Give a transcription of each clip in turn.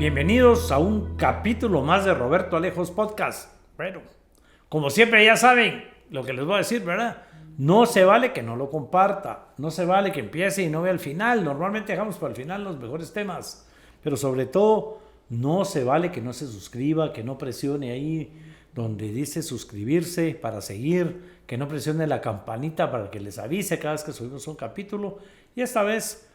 Bienvenidos a un capítulo más de Roberto Alejos Podcast. Bueno, como siempre ya saben lo que les voy a decir, ¿verdad? No se vale que no lo comparta, no se vale que empiece y no vea el final. Normalmente dejamos para el final los mejores temas, pero sobre todo no se vale que no se suscriba, que no presione ahí donde dice suscribirse para seguir, que no presione la campanita para que les avise cada vez que subimos un capítulo. Y esta vez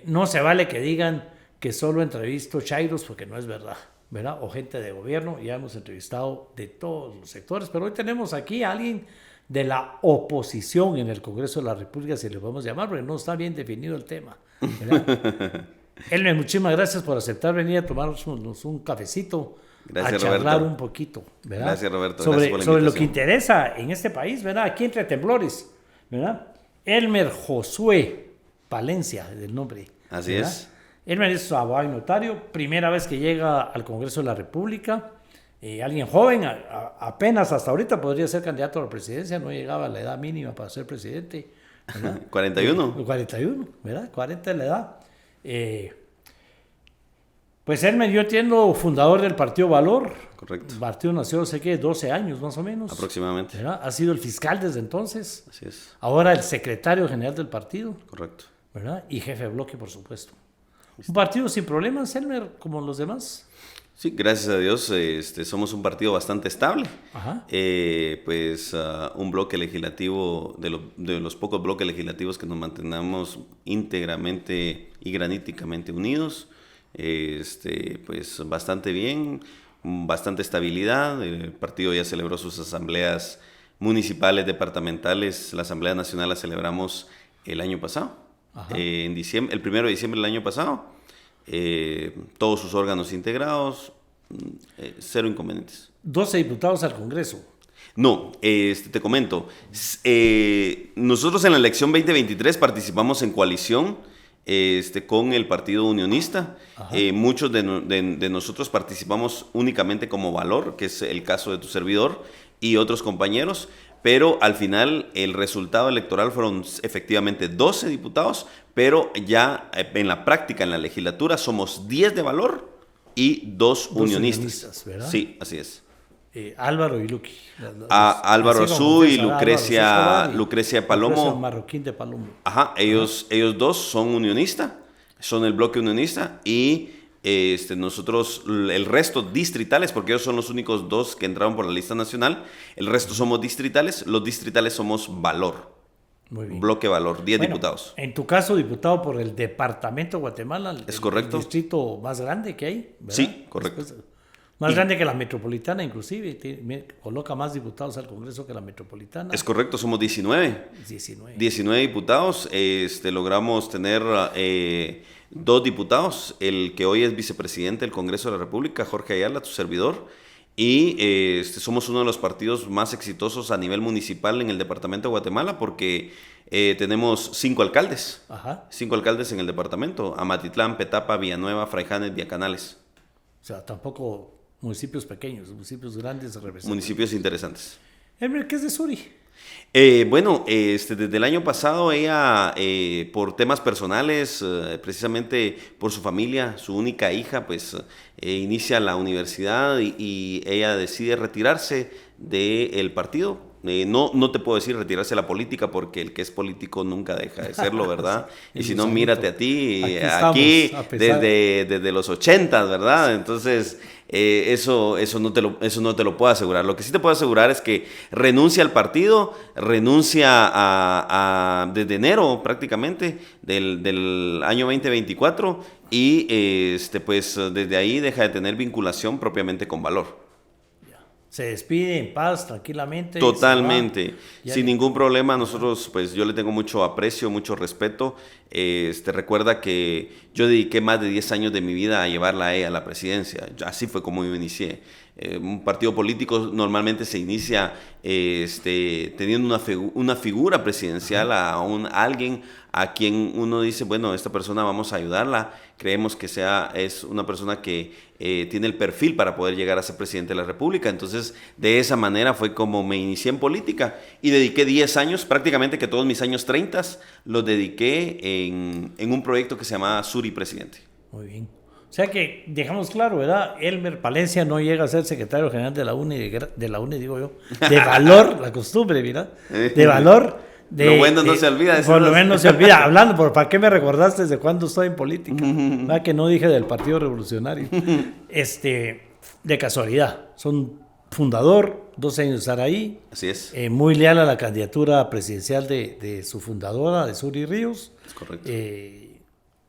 no se vale que digan que solo entrevisto chairos, porque no es verdad, ¿verdad? O gente de gobierno. Ya hemos entrevistado de todos los sectores, pero hoy tenemos aquí a alguien de la oposición en el Congreso de la República, si le podemos llamar, porque no está bien definido el tema, ¿verdad? Elmer, muchísimas gracias por aceptar venir a tomarnos un cafecito, gracias, a charlar Roberto. Un poquito, ¿verdad? Gracias, Roberto. Sobre lo que interesa en este país, ¿verdad? Aquí entre temblores, ¿verdad? Elmer Josué Palencia, del nombre. Así ¿verdad? es. Elmer es abogado y notario, primera vez que llega al Congreso de la República, alguien joven, apenas hasta ahorita podría ser candidato a la presidencia, no llegaba a la edad mínima para ser presidente, ¿verdad? 41. 41, ¿verdad? 40 es la edad. Pues Elmer, yo entiendo, fundador del Partido Valor. Correcto. El partido nació hace, ¿qué? 12 años más o menos. Aproximadamente. ¿Verdad? Ha sido el fiscal desde entonces. Así es. Ahora el secretario general del partido. Correcto. ¿Verdad? Y jefe de bloque, por supuesto. Un partido sin problemas, Elmer, como los demás. Sí, gracias a Dios somos un partido bastante estable. Ajá. Un bloque legislativo, de los pocos bloques legislativos que nos mantenemos íntegramente y graníticamente unidos. Pues bastante bien, bastante estabilidad. El partido ya celebró sus asambleas municipales, departamentales. La Asamblea Nacional la celebramos el año pasado. En diciembre, el 1 de diciembre del año pasado, todos sus órganos integrados, cero inconvenientes. 12 diputados al Congreso. No, te comento, nosotros en la elección 2023 participamos en coalición con el Partido Unionista. Muchos de nosotros participamos únicamente como Valor, que es el caso de tu servidor y otros compañeros. Pero al final el resultado electoral fueron efectivamente 12 diputados, pero ya en la práctica, en la legislatura, somos 10 de Valor y 2 unionistas. ¿Verdad? Sí, así es. Álvaro y Luqui. Álvaro Azú y Lucrecia Palomo. Lucrecia Marroquín de Palomo. Ajá, ellos dos son unionistas, son el bloque unionista y nosotros, el resto distritales, porque ellos son los únicos dos que entraron por la lista nacional, el resto somos distritales, los distritales somos Valor. Muy bien. Bloque Valor, 10 diputados. En tu caso, diputado por el departamento de Guatemala, Es correcto. El distrito más grande que hay, ¿verdad? Sí, correcto. Más grande que la metropolitana, inclusive, coloca más diputados al Congreso que la metropolitana. Es correcto, somos 19. 19 diputados, logramos tener 2 diputados, el que hoy es vicepresidente del Congreso de la República, Jorge Ayala, tu servidor, y somos uno de los partidos más exitosos a nivel municipal en el departamento de Guatemala porque tenemos 5 alcaldes. Ajá. 5 alcaldes en el departamento: Amatitlán, Petapa, Villanueva, Fraijanes, Diacanales. O sea, tampoco municipios pequeños, municipios grandes. Municipios interesantes. Elmer, ¿qué es de Suri? Desde el año pasado ella, por temas personales, precisamente por su familia, su única hija, pues inicia la universidad y ella decide retirarse del partido. No te puedo decir retirarse de la política porque el que es político nunca deja de serlo, ¿verdad? Y si no, mírate a ti, aquí desde los 80, ¿verdad? Entonces, eso no te lo puedo asegurar. Lo que sí te puedo asegurar es que renuncia al partido, renuncia desde enero prácticamente del año 2024 y pues desde ahí deja de tener vinculación propiamente con Valor. Se despide en paz, tranquilamente. Totalmente, sin ningún problema. Nosotros, pues yo le tengo mucho aprecio, mucho respeto. Recuerda que yo dediqué más de 10 años de mi vida a llevarla a ella a la presidencia. Así fue como yo inicié. Un partido político normalmente se inicia teniendo una figura presidencial, a alguien a quien uno dice, bueno, esta persona vamos a ayudarla, creemos que es una persona que tiene el perfil para poder llegar a ser presidente de la República. Entonces, de esa manera fue como me inicié en política y dediqué 10 años, prácticamente que todos mis años 30 los dediqué en un proyecto que se llamaba Suri Presidente. Muy bien. O sea que dejamos claro, ¿verdad? Elmer Palencia no llega a ser secretario general de la UNE, digo yo, de valor, la costumbre, ¿verdad? De valor. Lo bueno no se olvida. Por lo menos no se olvida. Hablando, ¿para qué me recordaste desde cuándo estoy en política? ¿Verdad? Que no dije del Partido Revolucionario. De casualidad. Son fundador, 12 años de estar ahí. Así es. Muy leal a la candidatura presidencial de su fundadora, de Suri Ríos. Es correcto.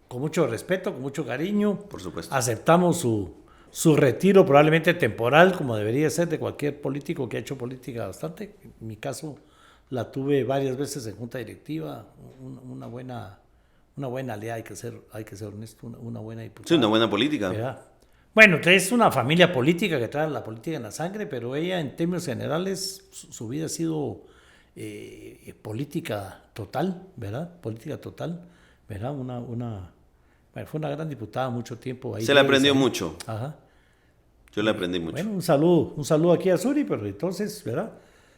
Con mucho respeto, con mucho cariño. Por supuesto. Aceptamos su retiro, probablemente temporal, como debería ser de cualquier político que ha hecho política bastante. En mi caso, la tuve varias veces en junta directiva. Una buena aliada, hay que ser honesto, una buena diputada. Sí, una buena política. ¿Verdad? Bueno, es una familia política que trae la política en la sangre, pero ella, en términos generales, su vida ha sido política total, ¿verdad? Política total, ¿verdad? Bueno, fue una gran diputada mucho tiempo. Ahí se le aprendió mucho. Ajá. Yo le aprendí mucho. Bueno, un saludo aquí a Suri, pero entonces, ¿verdad?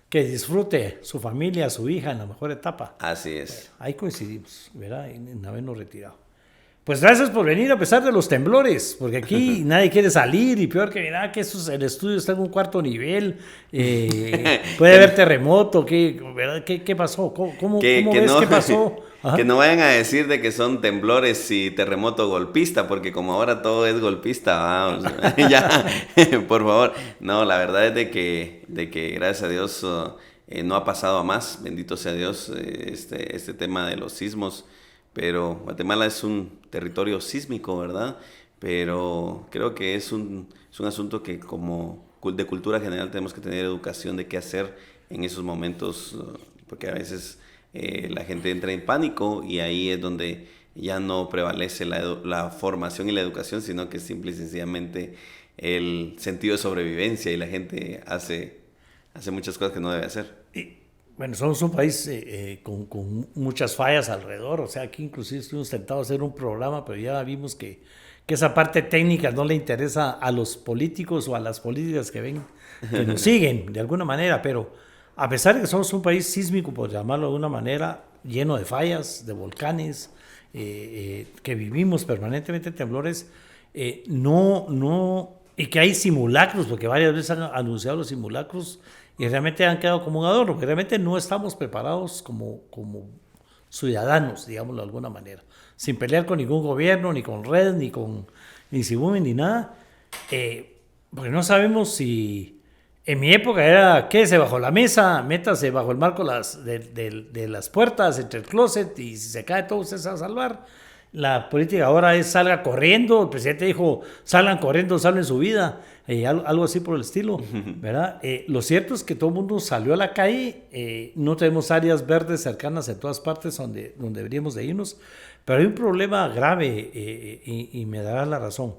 Que disfrute su familia, su hija en la mejor etapa. Así es. Bueno, ahí coincidimos, ¿verdad? En habernos retirado. Pues gracias por venir a pesar de los temblores, porque aquí nadie quiere salir y peor que mira que el estudio está en un cuarto nivel, puede haber terremoto, ¿qué pasó? ¿Cómo ves qué pasó? Ajá. Que no vayan a decir de que son temblores y terremoto golpista, porque como ahora todo es golpista, vamos, ya, por favor. No, la verdad es de que gracias a Dios no ha pasado a más, bendito sea Dios, este tema de los sismos. Pero Guatemala es un territorio sísmico, ¿verdad? Pero creo que es un asunto que como de cultura general tenemos que tener educación de qué hacer en esos momentos, porque a veces la gente entra en pánico y ahí es donde ya no prevalece la formación y la educación, sino que simple y sencillamente el sentido de sobrevivencia y la gente hace muchas cosas que no debe hacer. Bueno, somos un país con muchas fallas alrededor, o sea, aquí inclusive estuvimos tentados a hacer un programa, pero ya vimos que esa parte técnica no le interesa a los políticos o a las políticas que nos siguen de alguna manera, pero a pesar de que somos un país sísmico, por llamarlo de alguna manera, lleno de fallas, de volcanes, que vivimos permanentemente temblores, y que hay simulacros, porque varias veces han anunciado los simulacros, y realmente han quedado como un adorno, porque realmente no estamos preparados como ciudadanos, digámoslo de alguna manera, sin pelear con ningún gobierno, ni con Red, ni Sibumi, ni nada, porque no sabemos si en mi época era quédese bajo la mesa, métase bajo el marco de las puertas, entre el closet, y si se cae todo usted se va a salvar. La política ahora es salga corriendo, el presidente dijo salgan corriendo, salven su vida, algo así por el estilo, ¿verdad? Lo cierto es que todo el mundo salió a la calle, no tenemos áreas verdes cercanas en todas partes donde deberíamos de irnos, pero hay un problema grave y me dará la razón,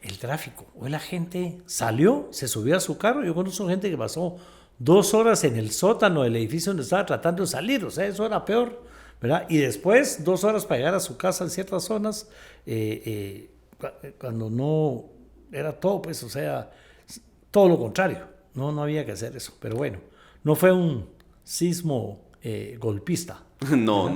el tráfico. Hoy la gente salió, se subió a su carro, yo conozco gente que pasó 2 horas en el sótano del edificio donde estaba tratando de salir, o sea, eso era peor, ¿verdad? Y después 2 horas para llegar a su casa en ciertas zonas, cuando no era todo, pues, o sea, todo lo contrario, no había que hacer eso. Pero bueno, no fue un sismo golpista. No.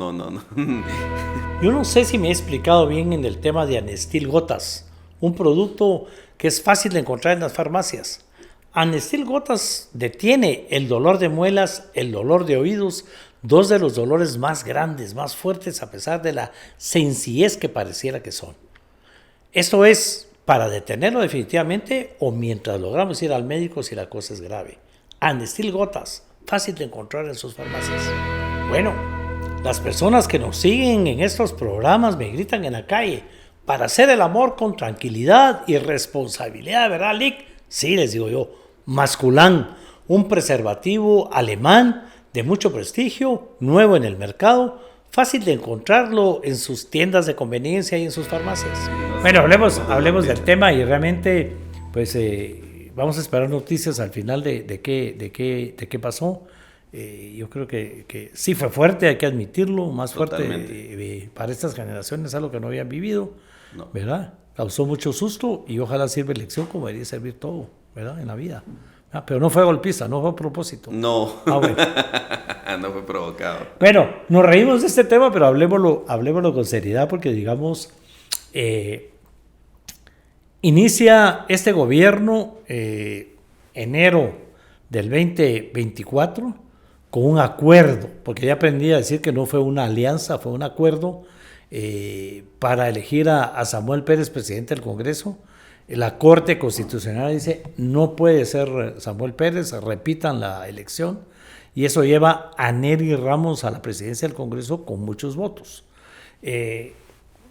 Yo no sé si me he explicado bien en el tema de Anestil Gotas, un producto que es fácil de encontrar en las farmacias. Anestil Gotas detiene el dolor de muelas, el dolor de oídos, 2 de los dolores más grandes, más fuertes, a pesar de la sencillez que pareciera que son. Esto es para detenerlo definitivamente o mientras logramos ir al médico si la cosa es grave. Anestil Gotas, fácil de encontrar en sus farmacias. Bueno, las personas que nos siguen en estos programas me gritan en la calle, para hacer el amor con tranquilidad y responsabilidad, ¿verdad, Lick? Sí, les digo yo, Masculán, un preservativo alemán de mucho prestigio, nuevo en el mercado, fácil de encontrarlo en sus tiendas de conveniencia y en sus farmacias. Bueno, hablemos del tema y realmente pues vamos a esperar noticias al final de qué pasó. Yo creo que sí fue fuerte, hay que admitirlo, más fuerte para estas generaciones, algo que no habían vivido, ¿verdad? Causó mucho susto y ojalá sirva de lección como debería servir todo, ¿verdad? En la vida. Pero no fue golpista, no fue a propósito. No. Bueno. No fue provocado. Bueno, nos reímos de este tema, pero hablemoslo con seriedad porque, digamos, inicia este gobierno enero del 2024 con un acuerdo, porque ya aprendí a decir que no fue una alianza, fue un acuerdo para elegir a Samuel Pérez presidente del Congreso. La Corte Constitucional dice no puede ser Samuel Pérez, repitan la elección, y eso lleva a Nery Ramos a la presidencia del Congreso con muchos votos.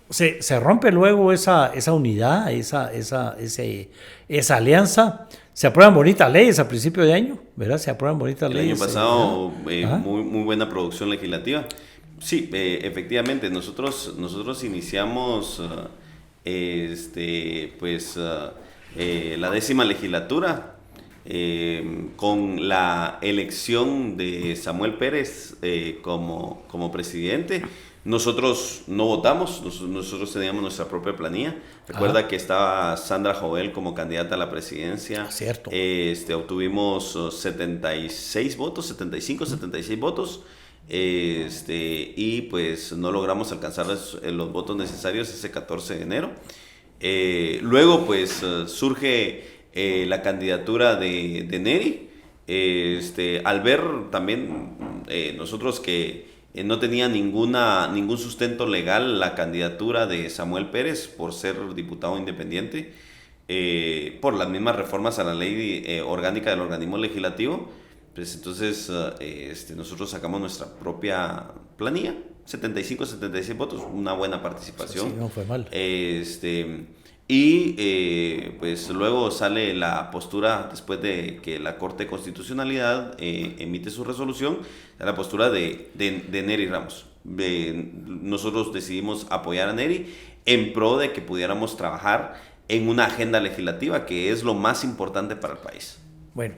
Se rompe luego esa unidad, esa alianza. Se aprueban bonitas leyes a principio de año, ¿verdad? Se aprueban bonitas leyes. El año pasado, muy buena producción legislativa. Sí, efectivamente, nosotros iniciamos la 10ª legislatura con la elección de Samuel Pérez como presidente. Nosotros no votamos, nosotros teníamos nuestra propia planilla. Recuerda que estaba Sandra Jovel como candidata a la presidencia. Cierto. Obtuvimos 76 votos, 76 votos. Y pues no logramos alcanzar los votos necesarios ese 14 de enero. Luego pues surge la candidatura de Nery. Al ver también nosotros que no tenía ningún sustento legal la candidatura de Samuel Pérez por ser diputado independiente, por las mismas reformas a la ley orgánica del organismo legislativo, pues entonces nosotros sacamos nuestra propia planilla, 76 votos, una buena participación. Sí, no fue mal. Pues luego sale la postura, después de que la Corte de Constitucionalidad emite su resolución, la postura de Nery Ramos. Nosotros decidimos apoyar a Nery en pro de que pudiéramos trabajar en una agenda legislativa, que es lo más importante para el país. Bueno,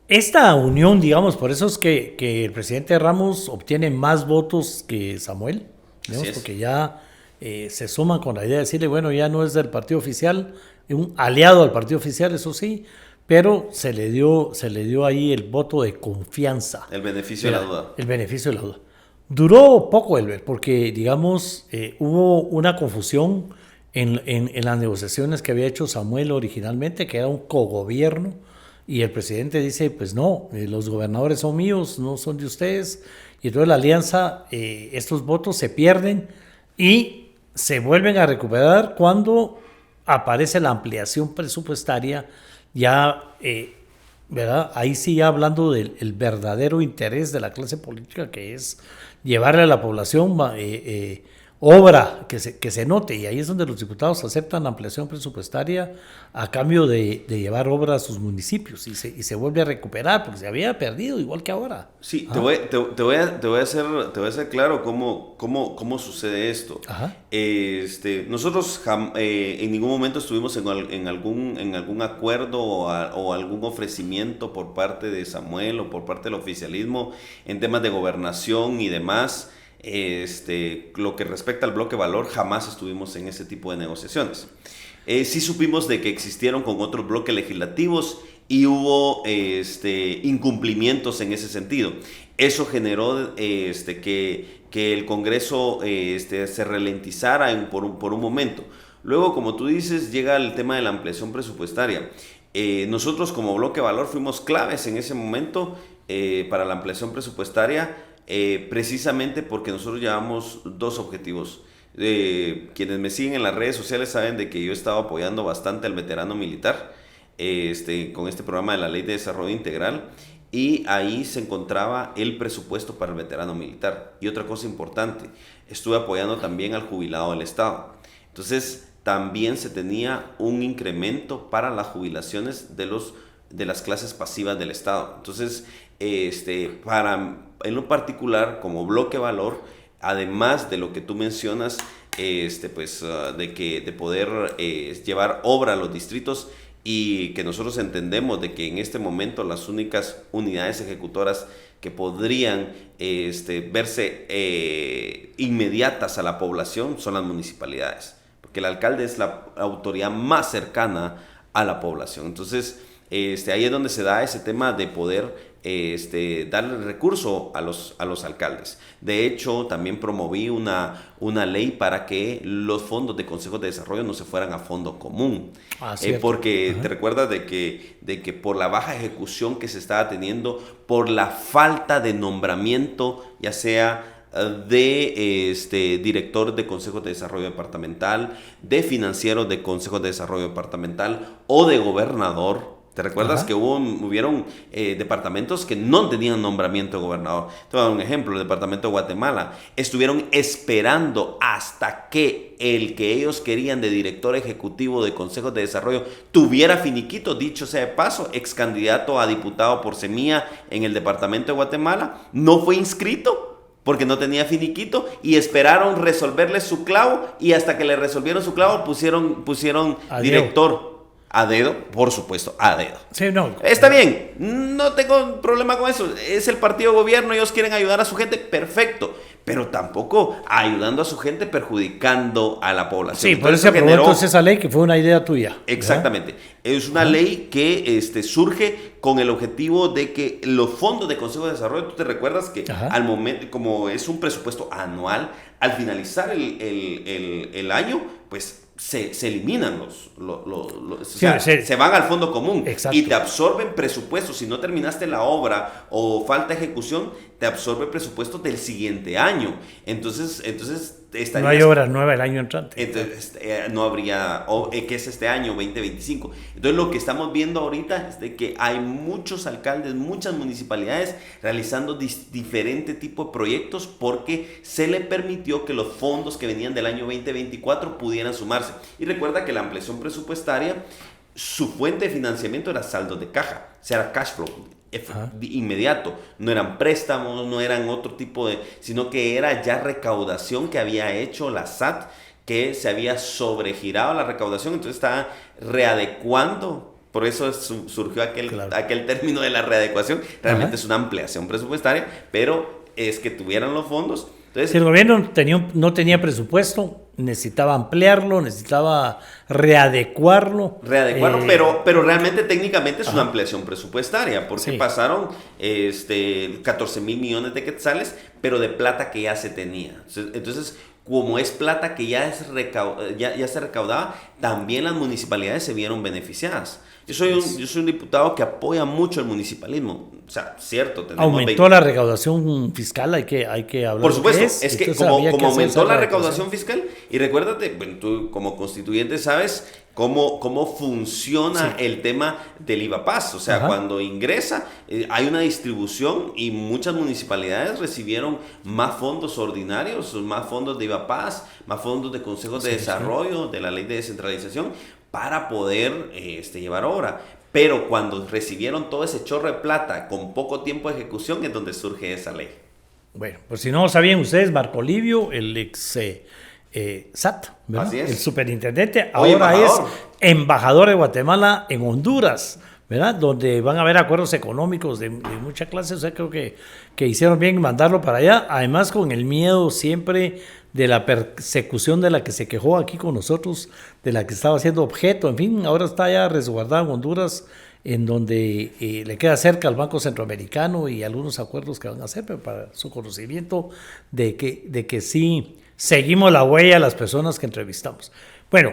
esta unión, digamos, por eso es que el presidente Ramos obtiene más votos que Samuel, digamos, porque ya se suman con la idea de decirle, bueno, ya no es del partido oficial, un aliado al partido oficial, eso sí, pero se le dio ahí el voto de confianza. El beneficio de la duda. El beneficio de la duda. Duró poco, Elber, porque, digamos, hubo una confusión en las negociaciones que había hecho Samuel originalmente, que era un cogobierno, y el presidente dice, pues no, los gobernadores son míos, no son de ustedes, y entonces la alianza, estos votos se pierden y se vuelven a recuperar cuando aparece la ampliación presupuestaria, ya, ¿verdad? Ahí sí ya hablando del verdadero interés de la clase política, que es llevarle a la población obra que se note, y ahí es donde los diputados aceptan la ampliación presupuestaria a cambio de llevar obra a sus municipios, y se vuelve a recuperar, porque se había perdido igual que ahora. Sí, te voy a hacer claro cómo sucede esto. Nosotros en ningún momento estuvimos en algún acuerdo o algún ofrecimiento por parte de Samuel o por parte del oficialismo en temas de gobernación y demás. Lo que respecta al bloque Valor, jamás estuvimos en ese tipo de negociaciones. Sí supimos de que existieron con otros bloques legislativos y hubo incumplimientos en ese sentido. Eso generó que el Congreso se ralentizara por un momento. Luego, como tú dices, llega el tema de la ampliación presupuestaria. Nosotros como bloque Valor fuimos claves en ese momento para la ampliación presupuestaria, precisamente porque nosotros llevamos dos objetivos. Quienes me siguen en las redes sociales saben de que yo he estado apoyando bastante al veterano militar con este programa de la Ley de Desarrollo Integral, y ahí se encontraba el presupuesto para el veterano militar. Y otra cosa importante, estuve apoyando también al jubilado del Estado. Entonces también se tenía un incremento para las jubilaciones de las clases pasivas del Estado. Entonces en lo particular, como bloque Valor, además de lo que tú mencionas, de poder llevar obra a los distritos, y que nosotros entendemos de que en este momento las únicas unidades ejecutoras que podrían verse inmediatas a la población son las municipalidades, porque el alcalde es la autoridad más cercana a la población. Entonces, ahí es donde se da ese tema de poder darle recurso a los alcaldes. De hecho, también promoví una ley para que los fondos de consejos de desarrollo no se fueran a fondo común. Porque te recuerdas de que por la baja ejecución que se estaba teniendo, por la falta de nombramiento, ya sea de director de consejos de desarrollo departamental, de financieros de consejos de desarrollo departamental o de gobernador. ¿Te recuerdas que hubieron departamentos que no tenían nombramiento de gobernador? Te voy a dar un ejemplo, el departamento de Guatemala. Estuvieron esperando hasta que el que ellos querían de director ejecutivo de consejos de desarrollo tuviera finiquito, dicho sea de paso, ex candidato a diputado por Semilla en el departamento de Guatemala, no fue inscrito porque no tenía finiquito y esperaron resolverle su clavo y hasta que le resolvieron su clavo pusieron director. A dedo, por supuesto, a dedo. Sí, no. Está bien, no tengo problema con eso. Es el partido gobierno, ellos quieren ayudar a su gente, perfecto. Pero tampoco ayudando a su gente perjudicando a la población. Sí, por eso se aprobó entonces esa ley que fue una idea tuya. Exactamente. Es una ley que surge con el objetivo de que los fondos de Consejo de Desarrollo, tú te recuerdas que al momento, como es un presupuesto anual, al finalizar el año, pues se eliminan se van al fondo común. Exacto. Y te absorben presupuestos. Si no terminaste la obra o falta ejecución, te absorbe presupuessto del siguiente año. Entonces no hay obra nueva el año entrante. Entonces no habría, que es este año 2025. Entonces lo que estamos viendo ahorita es de que hay muchos alcaldes, muchas municipalidades realizando diferente tipo de proyectos porque se le permitió que los fondos que venían del año 2024 pudieran sumarse. Y recuerda que la ampliación presupuestaria, su fuente de financiamiento era saldos de caja, o sea, era cash flow inmediato, no eran préstamos, no eran otro tipo sino que era ya recaudación que había hecho la SAT, que se había sobregirado la recaudación, entonces estaba readecuando. Por eso surgió aquel término de la readecuación. Realmente es una ampliación presupuestaria, pero es que tuvieran los fondos. Entonces, si el gobierno no tenía presupuesto, necesitaba ampliarlo, necesitaba readecuarlo. Pero realmente técnicamente es una ampliación presupuestaria, porque pasaron 14,000 millones de quetzales, pero de plata que ya se tenía. Entonces, como es plata que ya se recaudaba, también las municipalidades se vieron beneficiadas. Yo soy un diputado que apoya mucho el municipalismo. O sea, cierto. Aumentó la recaudación fiscal, hay que hablar. Por supuesto, es que como aumentó la recaudación fiscal, y recuérdate, bueno, tú como constituyente sabes cómo funciona el tema del IVAPAS. O sea, cuando ingresa, hay una distribución y muchas municipalidades recibieron más fondos ordinarios, más fondos de IVAPAS, más fondos de consejos de desarrollo, de la ley de descentralización, para poder llevar obra. Pero cuando recibieron todo ese chorro de plata con poco tiempo de ejecución es donde surge esa ley. Bueno, pues si no lo sabían ustedes, Marco Livio, el ex SAT, ¿verdad? Así es. El superintendente, ahora es embajador de Guatemala en Honduras, ¿verdad? Donde van a haber acuerdos económicos de mucha clase. O sea, creo que hicieron bien en mandarlo para allá, además con el miedo siempre de la persecución de la que se quejó aquí con nosotros, de la que estaba siendo objeto. En fin, ahora está ya resguardado en Honduras, en donde le queda cerca al Banco Centroamericano y algunos acuerdos que van a hacer, pero para su conocimiento de que sí seguimos la huella a las personas que entrevistamos. Bueno,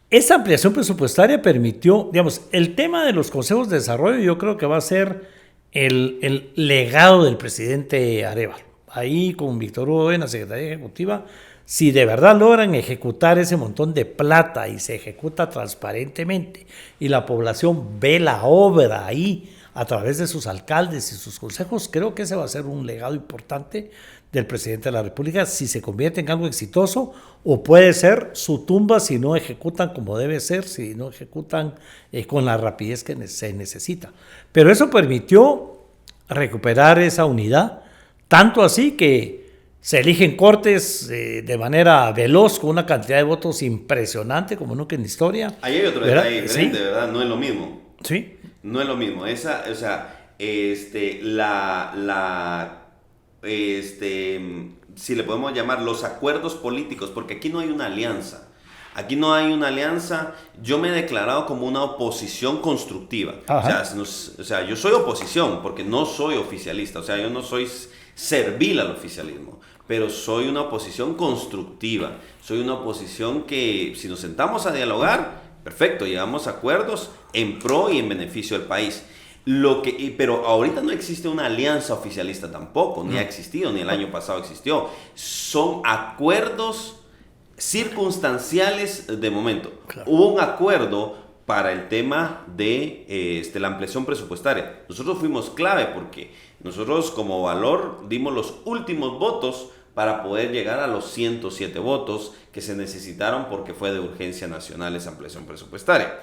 esa ampliación presupuestaria permitió, digamos, el tema de los consejos de desarrollo. Yo creo que va a ser el legado del presidente Arévalo. Ahí con Víctor Hugo en la Secretaría Ejecutiva, si de verdad logran ejecutar ese montón de plata y se ejecuta transparentemente y la población ve la obra ahí a través de sus alcaldes y sus consejos, creo que ese va a ser un legado importante del presidente de la República si se convierte en algo exitoso, o puede ser su tumba si no ejecutan como debe ser, si no ejecutan con la rapidez que se necesita. Pero eso permitió recuperar esa unidad, tanto así que se eligen cortes de manera veloz, con una cantidad de votos impresionante, como nunca en la historia. Ahí hay otro detalle diferente, ¿sí? ¿Verdad? No es lo mismo. Sí. No es lo mismo. Si le podemos llamar los acuerdos políticos, porque aquí no hay una alianza. Aquí no hay una alianza. Yo me he declarado como una oposición constructiva. O sea, yo soy oposición porque no soy oficialista. O sea, yo no soy servil al oficialismo, pero soy una oposición constructiva. Soy una oposición que, si nos sentamos a dialogar, perfecto, llegamos a acuerdos en pro y en beneficio del país. Pero ahorita no existe una alianza oficialista tampoco, ni ha existido, ni el año pasado existió. Son acuerdos circunstanciales de momento. Claro. Hubo un acuerdo para el tema de la ampliación presupuestaria. Nosotros fuimos clave porque nosotros como Valor dimos los últimos votos para poder llegar a los 107 votos que se necesitaron porque fue de urgencia nacional esa ampliación presupuestaria.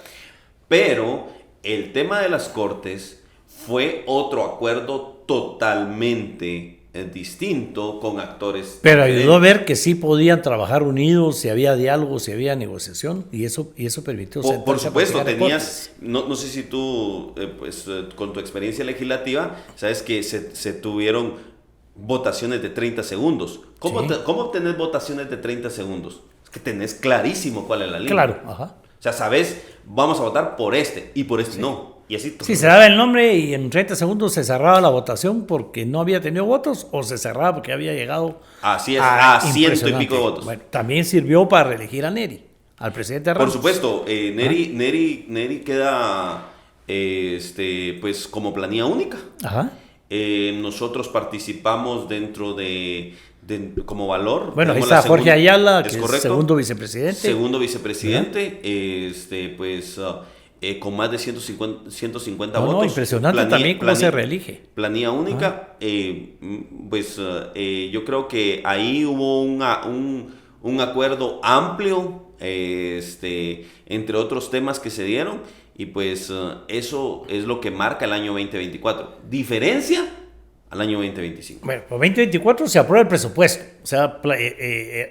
Pero el tema de las Cortes fue otro acuerdo totalmente distinto con actores. Pero ayudó a ver que sí podían trabajar unidos, si había diálogo, si había negociación, y eso permitió. Por supuesto, tenías, no sé si tú, con tu experiencia legislativa, sabes que se tuvieron votaciones de 30 segundos. ¿Cómo obtener votaciones de 30 segundos? Es que tenés clarísimo cuál es la línea. Claro, ajá. O sea, sabes, vamos a votar por este y por este no. Y así. Sí, se daba el nombre y en 30 segundos se cerraba la votación porque no había tenido votos o se cerraba porque había llegado así es, a 100 y pico de votos. Bueno, también sirvió para reelegir a Neri, al presidente Ramos. Por supuesto, Neri queda pues como planilla única. Ajá. Nosotros participamos dentro de como Valor. Bueno, ahí está Jorge Ayala, que es segundo vicepresidente. Segundo vicepresidente, con más de 150 votos. No, impresionante también cómo se reelige. Planilla única. Yo creo que ahí hubo un acuerdo amplio entre otros temas que se dieron. Y pues eso es lo que marca el año 2024. Diferencia al año 2025. Bueno, pues 2024 se aprueba el presupuesto. O sea,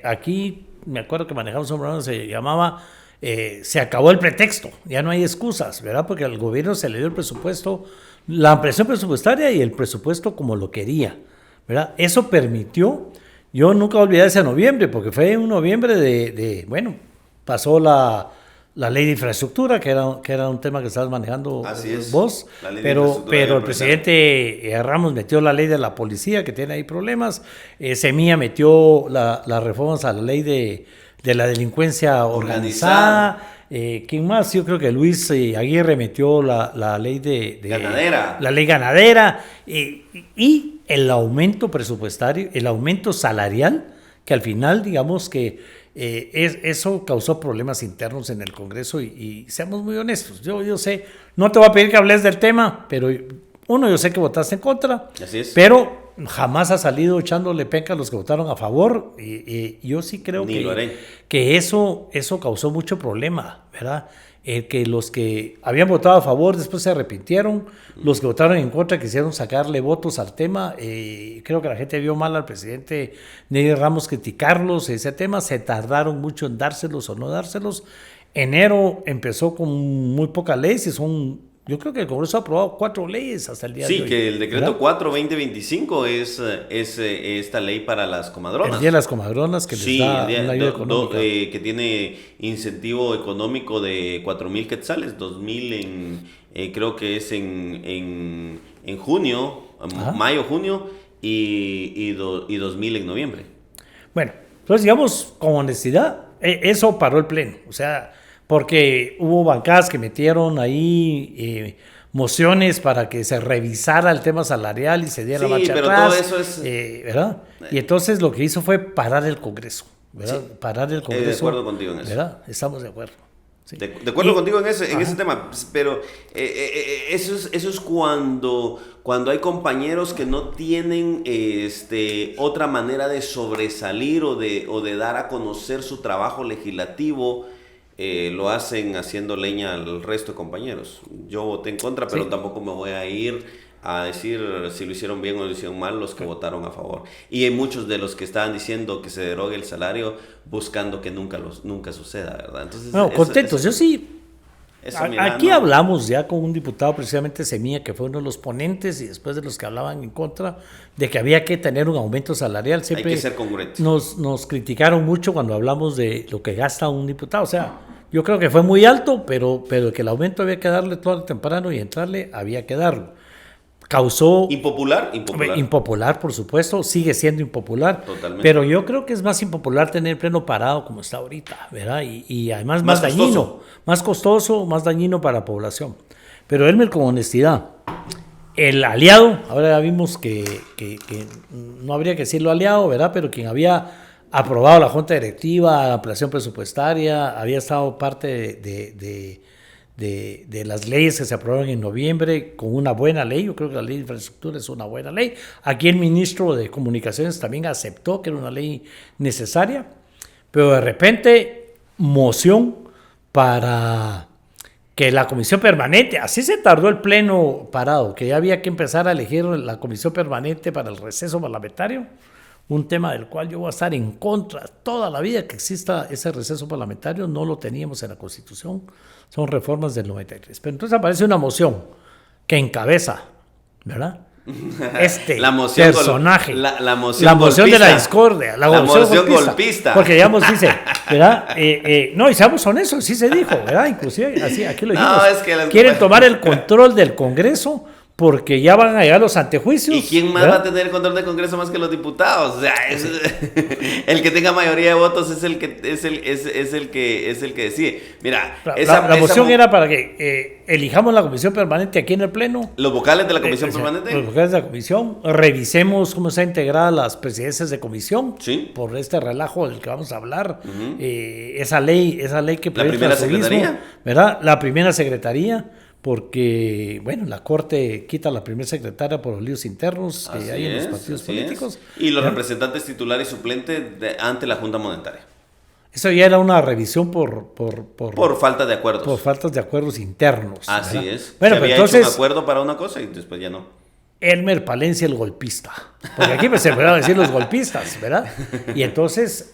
aquí me acuerdo que manejamos un programa que se llamaba se acabó el pretexto, ya no hay excusas, ¿verdad? Porque al gobierno se le dio el presupuesto, la ampliación presupuestaria y el presupuesto como lo quería, ¿verdad? Eso permitió, yo nunca olvidé ese noviembre, porque fue un noviembre pasó la ley de infraestructura, que era un tema que estabas manejando vos, pero el presidente Ramos metió la ley de la policía, que tiene ahí problemas, Semilla metió las reformas a la ley de la delincuencia organizada. ¿Quién más? Yo creo que Luis Aguirre metió la ley de ganadera. La ley ganadera y el aumento presupuestario, el aumento salarial, que al final, digamos que eso causó problemas internos en el Congreso y seamos muy honestos. Yo sé, no te voy a pedir que hables del tema, pero yo sé que votaste en contra. Así es. Pero jamás ha salido echándole penca a los que votaron a favor y yo sí creo que eso causó mucho problema, ¿verdad? Que los que habían votado a favor después se arrepintieron, los que votaron en contra quisieron sacarle votos al tema. Creo que la gente vio mal al presidente Neri Ramos criticarlos, ese tema, se tardaron mucho en dárselos o no dárselos. Enero empezó con muy pocas leyes y yo creo que el Congreso ha aprobado 4 leyes hasta el día de hoy. Sí, que el decreto 4/2025 es esta ley para las comadronas. El día de las comadronas que les da una ayuda económica. Que tiene incentivo económico de 4,000 quetzales, 2,000 creo que es en junio, mayo, junio, y 2,000 en noviembre. Bueno, entonces digamos con honestidad, eso paró el pleno, o sea, porque hubo bancadas que metieron ahí mociones para que se revisara el tema salarial y se diera marcha atrás. Sí, pero todo eso es... ¿verdad? Y entonces lo que hizo fue parar el Congreso, ¿verdad? Sí, parar el Congreso. De acuerdo contigo en eso. ¿Verdad? Estamos de acuerdo. Sí. De acuerdo contigo en ese tema, pero eso es cuando hay compañeros que no tienen otra manera de sobresalir o de dar a conocer su trabajo legislativo. Lo hacen haciendo leña al resto de compañeros. Yo voté en contra, pero tampoco me voy a ir a decir si lo hicieron bien o lo hicieron mal los que votaron a favor. Y hay muchos de los que estaban diciendo que se derogue el salario buscando que nunca suceda, ¿verdad? Entonces, contentos. Yo sí, Eso, mira, Aquí no. hablamos ya con un diputado, precisamente Semilla, que fue uno de los ponentes y después de los que hablaban en contra de que había que tener un aumento salarial. Siempre Hay que ser congruente. nos criticaron mucho cuando hablamos de lo que gasta un diputado. O sea, yo creo que fue muy alto, pero que el aumento había que darle todo temprano y entrarle había que darlo. Causó impopular, por supuesto, sigue siendo impopular. Totalmente. Pero yo creo que es más impopular tener el pleno parado como está ahorita, ¿verdad? Y además más dañino, más costoso, más dañino para la población. Pero Elmer, con honestidad, el aliado, ahora ya vimos que no habría que decirlo aliado, ¿verdad? Pero quien había aprobado la junta directiva, la ampliación presupuestaria, había estado parte de las leyes que se aprobaron en noviembre con una buena ley. Yo creo que la ley de infraestructura es una buena ley. Aquí el ministro de Comunicaciones también aceptó que era una ley necesaria, pero de repente moción para que la comisión permanente, así se tardó el pleno parado, que ya había que empezar a elegir la comisión permanente para el receso parlamentario, un tema del cual yo voy a estar en contra toda la vida que exista ese receso parlamentario. No lo teníamos en la Constitución, son reformas del 93. Pero entonces aparece una moción que encabeza, ¿verdad? La moción personaje, la moción golpista. De la discordia, la moción golpista. Porque digamos, dice, ¿verdad? No, y seamos honestos, sí se dijo, ¿verdad? Inclusive, así, aquí lo dijimos. No, es que quieren tomar el control del Congreso porque ya van a llegar los antejuicios. ¿Y quién más va a tener el control del Congreso más que los diputados? O sea, el que tenga mayoría de votos es el que decide. Mira, la moción era para que elijamos la comisión permanente aquí en el Pleno. Los vocales de la comisión permanente. Los vocales de la comisión. Revisemos cómo está integrada las presidencias de comisión. Sí. Por este relajo del que vamos a hablar. Esa ley que la primera secretaría, ¿verdad? La primera secretaría. Porque, bueno, la Corte quita a la primera secretaria por los líos internos que hay en los partidos políticos. Y los representantes titular y suplente ante la Junta Monetaria. Eso ya era una revisión por falta de acuerdos. Por faltas de acuerdos internos. Así ¿verdad? es. Bueno, se había entonces, hecho un acuerdo para una cosa y después ya no. Elmer Palencia el golpista. Porque aquí se empezaron a decir los golpistas, ¿verdad? Y entonces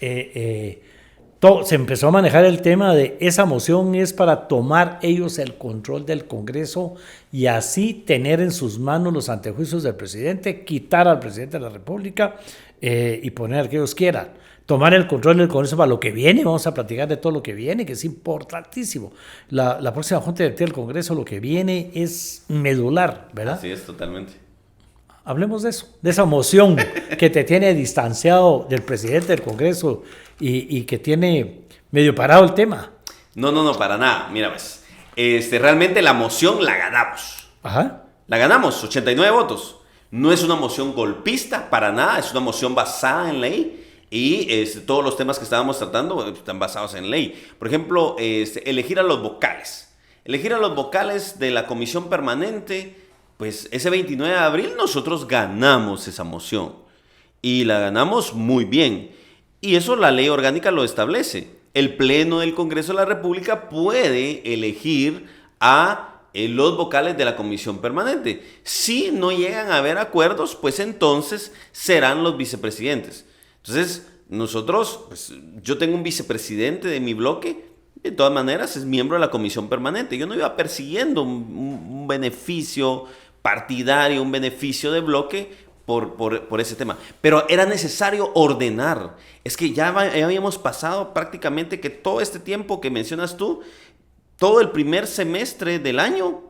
se empezó a manejar el tema de esa moción es para tomar ellos el control del Congreso y así tener en sus manos los antejuicios del presidente, quitar al presidente de la República y poner al que ellos quieran. Tomar el control del Congreso para lo que viene. Vamos a platicar de todo lo que viene, que es importantísimo. La próxima Junta Directiva del Congreso, lo que viene es medular, ¿verdad? Así es, totalmente. Hablemos de eso, de esa moción que te tiene distanciado del presidente del Congreso y que tiene medio parado el tema. No, para nada. Mira, pues, realmente la moción la ganamos. Ajá. La ganamos, 89 votos. No es una moción golpista, para nada. Es una moción basada en ley. Y todos los temas que estábamos tratando están basados en ley. Por ejemplo, elegir a los vocales. Elegir a los vocales de la comisión permanente. Pues ese 29 de abril nosotros ganamos esa moción. Y la ganamos muy bien. Y eso la ley orgánica lo establece. El Pleno del Congreso de la República puede elegir a los vocales de la comisión permanente. Si no llegan a haber acuerdos, pues entonces serán los vicepresidentes. Entonces, nosotros, pues, yo tengo un vicepresidente de mi bloque, de todas maneras es miembro de la comisión permanente. Yo no iba persiguiendo un beneficio partidario, un beneficio de bloque por ese tema. Pero era necesario ordenar. Es que ya habíamos pasado prácticamente que todo este tiempo que mencionas tú, todo el primer semestre del año,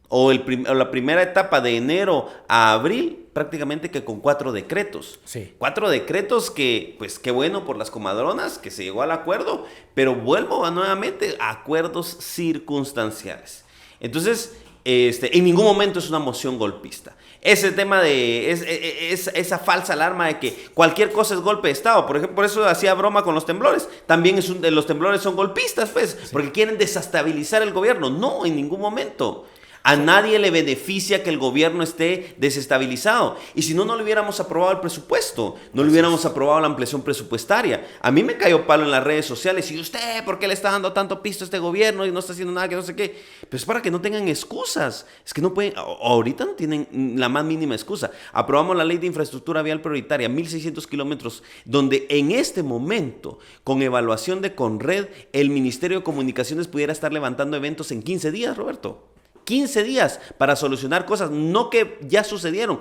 o la primera etapa de enero a abril, prácticamente que con 4 decretos. Sí. 4 decretos que, pues qué bueno por las comadronas, que se llegó al acuerdo, pero vuelvo nuevamente a acuerdos circunstanciales. Entonces, en ningún momento es una moción golpista. Ese tema de esa falsa alarma de que cualquier cosa es golpe de Estado. Por ejemplo, por eso hacía broma con los temblores. También los temblores son golpistas, pues, sí, porque quieren desestabilizar el gobierno. No, en ningún momento. A nadie le beneficia que el gobierno esté desestabilizado. Y si no, no le hubiéramos aprobado el presupuesto, no le hubiéramos aprobado la ampliación presupuestaria. A mí me cayó palo en las redes sociales. Y usted, ¿por qué le está dando tanto pisto a este gobierno y no está haciendo nada, que no sé qué? Pero es para que no tengan excusas. Es que no pueden, ahorita no tienen la más mínima excusa. Aprobamos la ley de infraestructura vial prioritaria, 1.600 kilómetros, donde en este momento, con evaluación de Conred, el Ministerio de Comunicaciones pudiera estar levantando eventos en 15 días, Roberto. 15 días para solucionar cosas, no que ya sucedieron,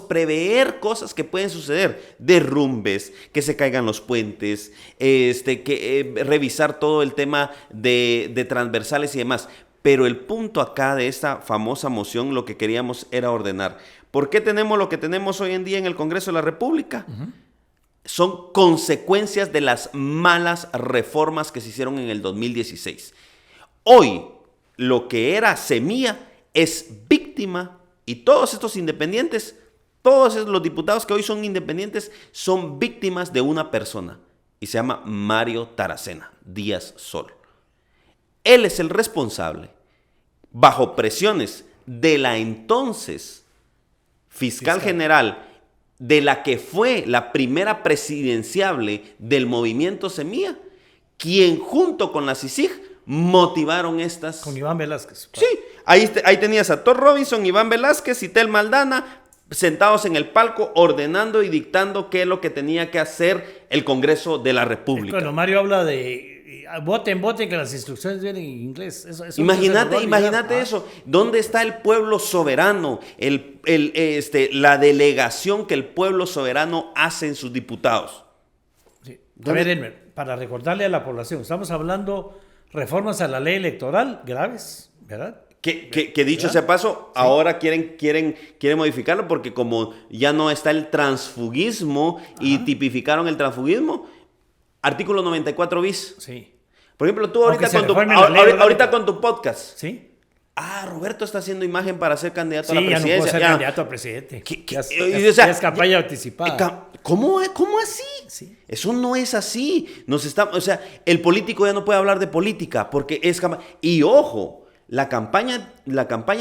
prever cosas que pueden suceder, derrumbes, que se caigan los puentes, revisar todo el tema de transversales y demás. Pero el punto acá de esta famosa moción, lo que queríamos era ordenar. ¿Por qué tenemos lo que tenemos hoy en día en el Congreso de la República? Son consecuencias de las malas reformas que se hicieron en el 2016. Hoy, lo que era Semilla es víctima, y todos estos independientes, todos los diputados que hoy son independientes, son víctimas de una persona, y se llama Mario Taracena Díaz Sol. Él es el responsable, bajo presiones de la entonces fiscal general, de la que fue la primera presidenciable del movimiento Semilla, quien junto con la CICIG motivaron estas... Con Iván Velázquez. Sí, ahí tenías a Thor Robinson, Iván Velázquez y Tel Maldana sentados en el palco ordenando y dictando qué es lo que tenía que hacer el Congreso de la República. Cuando Mario habla de voten, que las instrucciones vienen en inglés. Eso imagínate eso. ¿Dónde está el pueblo soberano? La delegación que el pueblo soberano hace en sus diputados. Sí. A ver, Elmer, para recordarle a la población, estamos hablando reformas a la ley electoral graves, ¿verdad? Que dicho sea paso, sí. Ahora quieren modificarlo porque como ya no está el transfugismo y tipificaron el transfugismo, artículo 94 bis. Sí. Por ejemplo, tú ahorita con tu podcast. Sí. Roberto está haciendo imagen para ser candidato a la presidencia. Ya no puedo ser candidato a presidente. Ya es campaña anticipada. ¿Cómo así? Sí. Eso no es así. El político ya no puede hablar de política porque es campaña. Y ojo, la campaña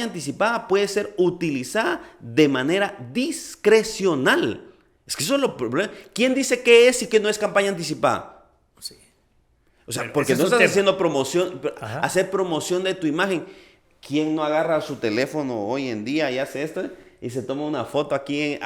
anticipada puede ser utilizada de manera discrecional. Es que eso es lo problema. ¿Quién dice qué es y qué no es campaña anticipada? Sí. Porque no estás haciendo promoción, hacer promoción de tu imagen. ¿Quién no agarra su teléfono hoy en día y hace esto y se toma una foto aquí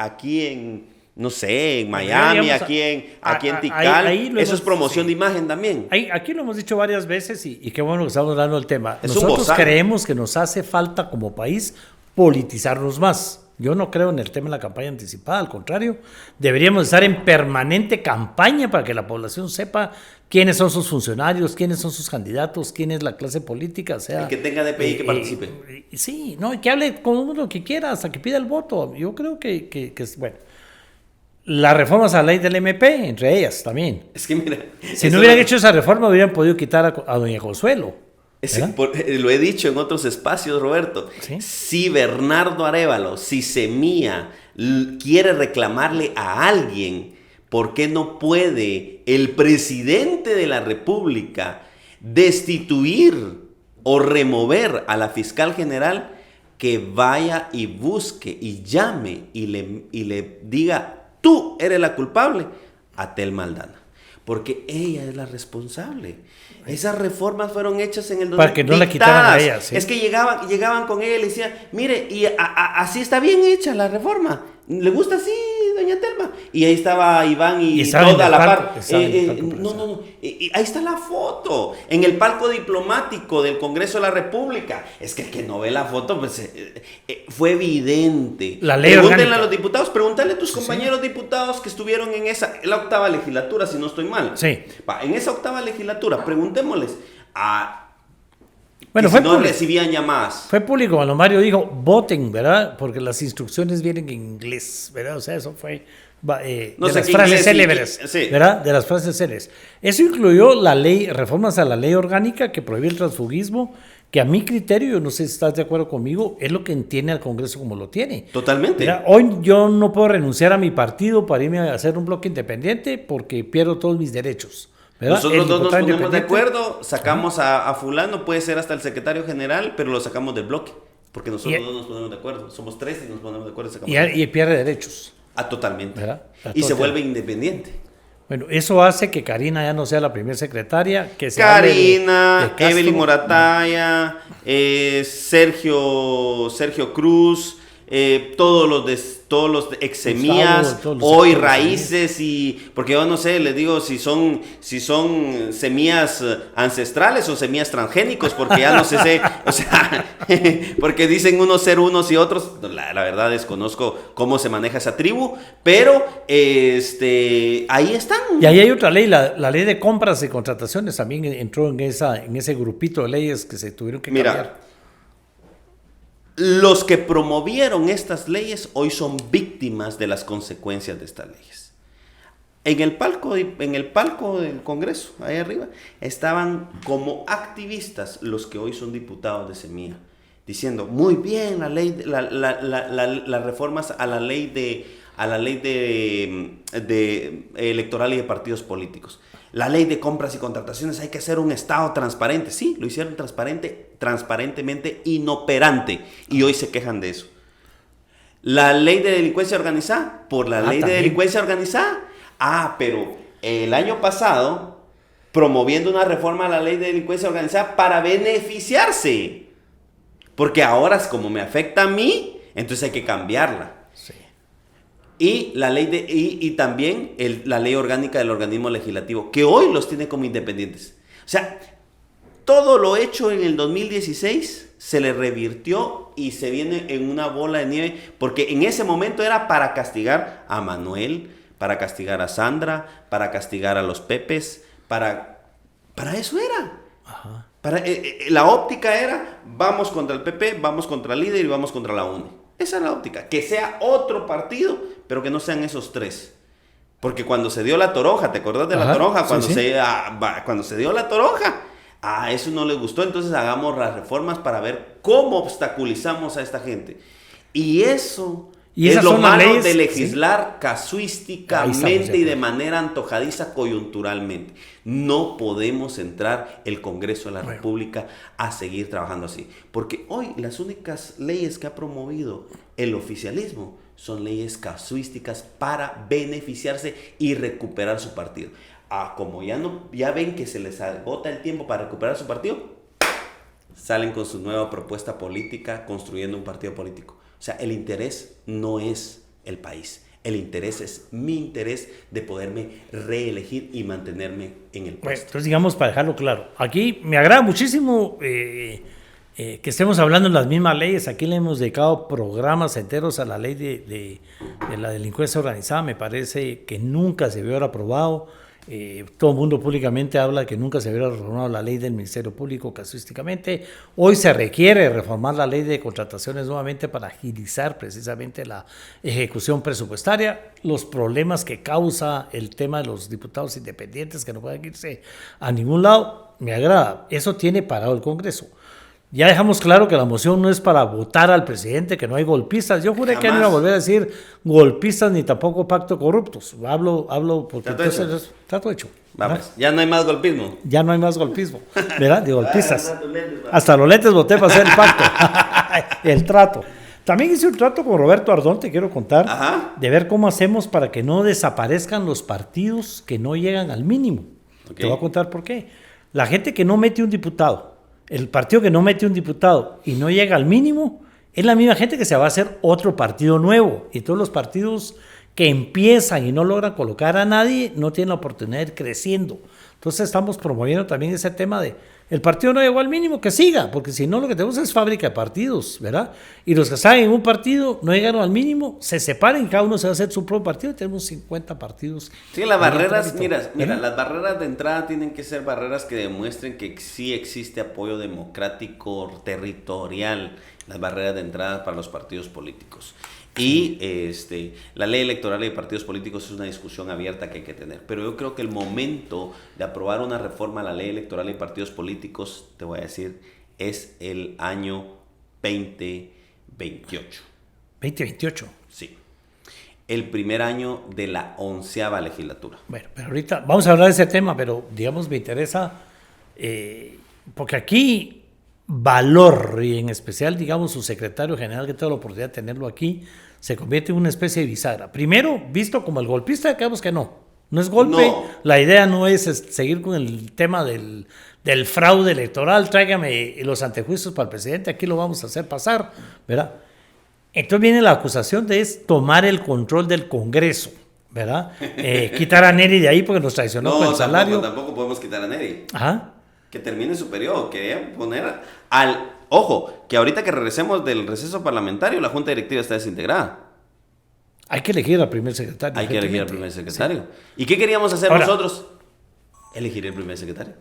en no sé, en Miami, aquí en Tikal? Eso es promoción de imagen también. Aquí lo hemos dicho varias veces y qué bueno que estamos dando el tema. Nosotros creemos que nos hace falta como país politizarnos más. Yo no creo en el tema de la campaña anticipada, al contrario, deberíamos estar en permanente campaña para que la población sepa quiénes son sus funcionarios, quiénes son sus candidatos, quién es la clase política. O sea, el que tenga DPI que participe. Sí, y que hable con uno que quiera, hasta que pida el voto. Yo creo que es bueno. Las reformas a la ley del MP, entre ellas también. Es que mira, si no hubieran hecho esa reforma, hubieran podido quitar a doña Consuelo. Lo he dicho en otros espacios, Roberto. ¿Sí? Si Bernardo Arévalo, si Semilla quiere reclamarle a alguien, ¿por qué no puede el presidente de la República destituir o remover a la fiscal general? Que vaya y busque y llame y le diga, tú eres la culpable, a Tel Maldana. Porque ella es la responsable. Esas reformas fueron hechas en el 2000. Para que no la quitaran a ella. ¿Sí? Es que llegaban con ella y le decían, mire, y así está bien hecha la reforma. ¿Le gusta así, doña Telma? Y ahí estaba Iván y toda la par. No. Ahí está la foto. En el palco diplomático del Congreso de la República. Es que el que no ve la foto, pues fue evidente. La ley Pregúntenle orgánica. A los diputados, pregúntale a tus compañeros diputados que estuvieron en la octava legislatura, si no estoy mal. Sí. En esa octava legislatura, preguntémosles bueno, si no recibían llamadas. Fue público cuando Mario dijo, voten, ¿verdad? Porque las instrucciones vienen en inglés, ¿verdad? O sea, eso fue de las frases célebres, sí. ¿Verdad? De las frases célebres. Eso incluyó reformas a la ley orgánica que prohíbe el transfugismo, que a mi criterio, yo no sé si estás de acuerdo conmigo, es lo que tiene al Congreso como lo tiene. Totalmente. ¿Verdad? Hoy yo no puedo renunciar a mi partido para irme a hacer un bloque independiente porque pierdo todos mis derechos. ¿Verdad? Nosotros dos nos ponemos de acuerdo, sacamos a fulano, puede ser hasta el secretario general, pero lo sacamos del bloque. Porque nosotros no nos ponemos de acuerdo. Somos 3 y nos ponemos de acuerdo. Y pierde derechos. Totalmente. ¿Verdad? Y se vuelve independiente. Bueno, eso hace que Karina ya no sea la primera secretaria. Que se Karina, de Evelyn Morataya, Sergio Cruz, todos los exemías, hoy raíces, y porque yo no sé, les digo si son semillas ancestrales o semillas transgénicos, porque ya no sé, o sea, porque dicen unos ser unos y otros, la verdad desconozco cómo se maneja esa tribu, pero ahí están. Y ahí hay otra ley, la ley de compras y contrataciones también entró en ese grupito de leyes que se tuvieron que cambiar. Los que promovieron estas leyes hoy son víctimas de las consecuencias de estas leyes. En el palco del Congreso, ahí arriba, estaban como activistas los que hoy son diputados de Semilla, diciendo muy bien las reformas a la ley electoral y de partidos políticos. La ley de compras y contrataciones, hay que hacer un Estado transparente. Sí, lo hicieron transparentemente inoperante, y hoy se quejan de eso. La ley de delincuencia organizada, por la ley de delincuencia organizada. Pero el año pasado, promoviendo una reforma a la ley de delincuencia organizada para beneficiarse. Porque ahora, como me afecta a mí, entonces hay que cambiarla. Sí. Y la ley y también la ley orgánica del organismo legislativo, que hoy los tiene como independientes. O sea, todo lo hecho en el 2016 se le revirtió y se viene en una bola de nieve, porque en ese momento era para castigar a Manuel, para castigar a Sandra, para castigar a los Pepes, para eso era. Ajá. La óptica era, vamos contra el PP, vamos contra el líder y vamos contra la UNE. Esa es la óptica, que sea otro partido, pero que no sean esos 3. Porque cuando se dio la toronja, ¿te acuerdas de la toronja? Cuando se dio la toronja, a eso no le gustó, entonces hagamos las reformas para ver cómo obstaculizamos a esta gente. Y eso es lo malo de legislar casuísticamente y de manera antojadiza coyunturalmente. No podemos entrar el Congreso de la República a seguir trabajando así. Porque hoy las únicas leyes que ha promovido el oficialismo son leyes casuísticas para beneficiarse y recuperar su partido. Como ya ven que se les agota el tiempo para recuperar su partido, salen con su nueva propuesta política, construyendo un partido político. O sea, el interés no es el país. El interés es mi interés de poderme reelegir y mantenerme en el puesto. Bueno, entonces, digamos, para dejarlo claro, aquí me agrada muchísimo que estemos hablando de las mismas leyes. Aquí le hemos dedicado programas enteros a la ley de la delincuencia organizada. Me parece que nunca se vio aprobado. Todo el mundo públicamente habla de que nunca se hubiera reformado la ley del Ministerio Público casuísticamente. Hoy se requiere reformar la ley de contrataciones nuevamente para agilizar precisamente la ejecución presupuestaria. Los problemas que causa el tema de los diputados independientes que no pueden irse a ningún lado, me agrada. Eso tiene parado el Congreso. Ya dejamos claro que la moción no es para votar al presidente, que no hay golpistas. Yo juré que no iba a volver a decir golpistas ni tampoco pacto corruptos. Hablo porque trato hecho. Vamos, ya no hay más golpismo. Ya no hay más golpismo, ¿verdad? De golpistas. Hasta los lentes voté para hacer el pacto. El trato. También hice un trato con Roberto Ardón, te quiero contar, de ver cómo hacemos para que no desaparezcan los partidos que no llegan al mínimo. Okay. Te voy a contar por qué. La gente que no mete un diputado, el partido que no mete un diputado y no llega al mínimo, es la misma gente que se va a hacer otro partido nuevo. Y todos los partidos que empiezan y no logran colocar a nadie no tienen la oportunidad de ir creciendo. Entonces estamos promoviendo también ese tema de el partido no llegó al mínimo, que siga, porque si no lo que tenemos es fábrica de partidos, ¿verdad? Y los que están en un partido no llegaron al mínimo, se separen, cada uno se va a hacer su propio partido y tenemos 50 partidos. Sí, las barreras, mira, las barreras de entrada tienen que ser barreras que demuestren que sí existe apoyo democrático territorial, las barreras de entrada para los partidos políticos. Y la ley electoral y de partidos políticos es una discusión abierta que hay que tener. Pero yo creo que el momento de aprobar una reforma a la ley electoral y de partidos políticos, te voy a decir, es el año 2028. ¿2028? Sí. El primer año de la 11ª legislatura. Bueno, pero ahorita vamos a hablar de ese tema, pero digamos me interesa, porque aquí valor, y en especial, digamos, su secretario general, que tengo la oportunidad de tenerlo aquí, se convierte en una especie de bisagra. Primero, visto como el golpista, digamos que no es golpe. No. La idea no es seguir con el tema del fraude electoral, tráigame los antejuicios para el presidente, aquí lo vamos a hacer pasar, ¿verdad? Entonces viene la acusación de tomar el control del Congreso, ¿verdad? Quitar a Neri de ahí porque nos traicionó con el salario. Tampoco podemos quitar a Neri. Ajá. Que termine su periodo. Quería poner al... Ojo, que ahorita que regresemos del receso parlamentario, la Junta Directiva está desintegrada. Hay que elegir al primer secretario. Hay que elegir al primer secretario. Sí. ¿Y qué queríamos hacer nosotros? Elegir el primer secretario.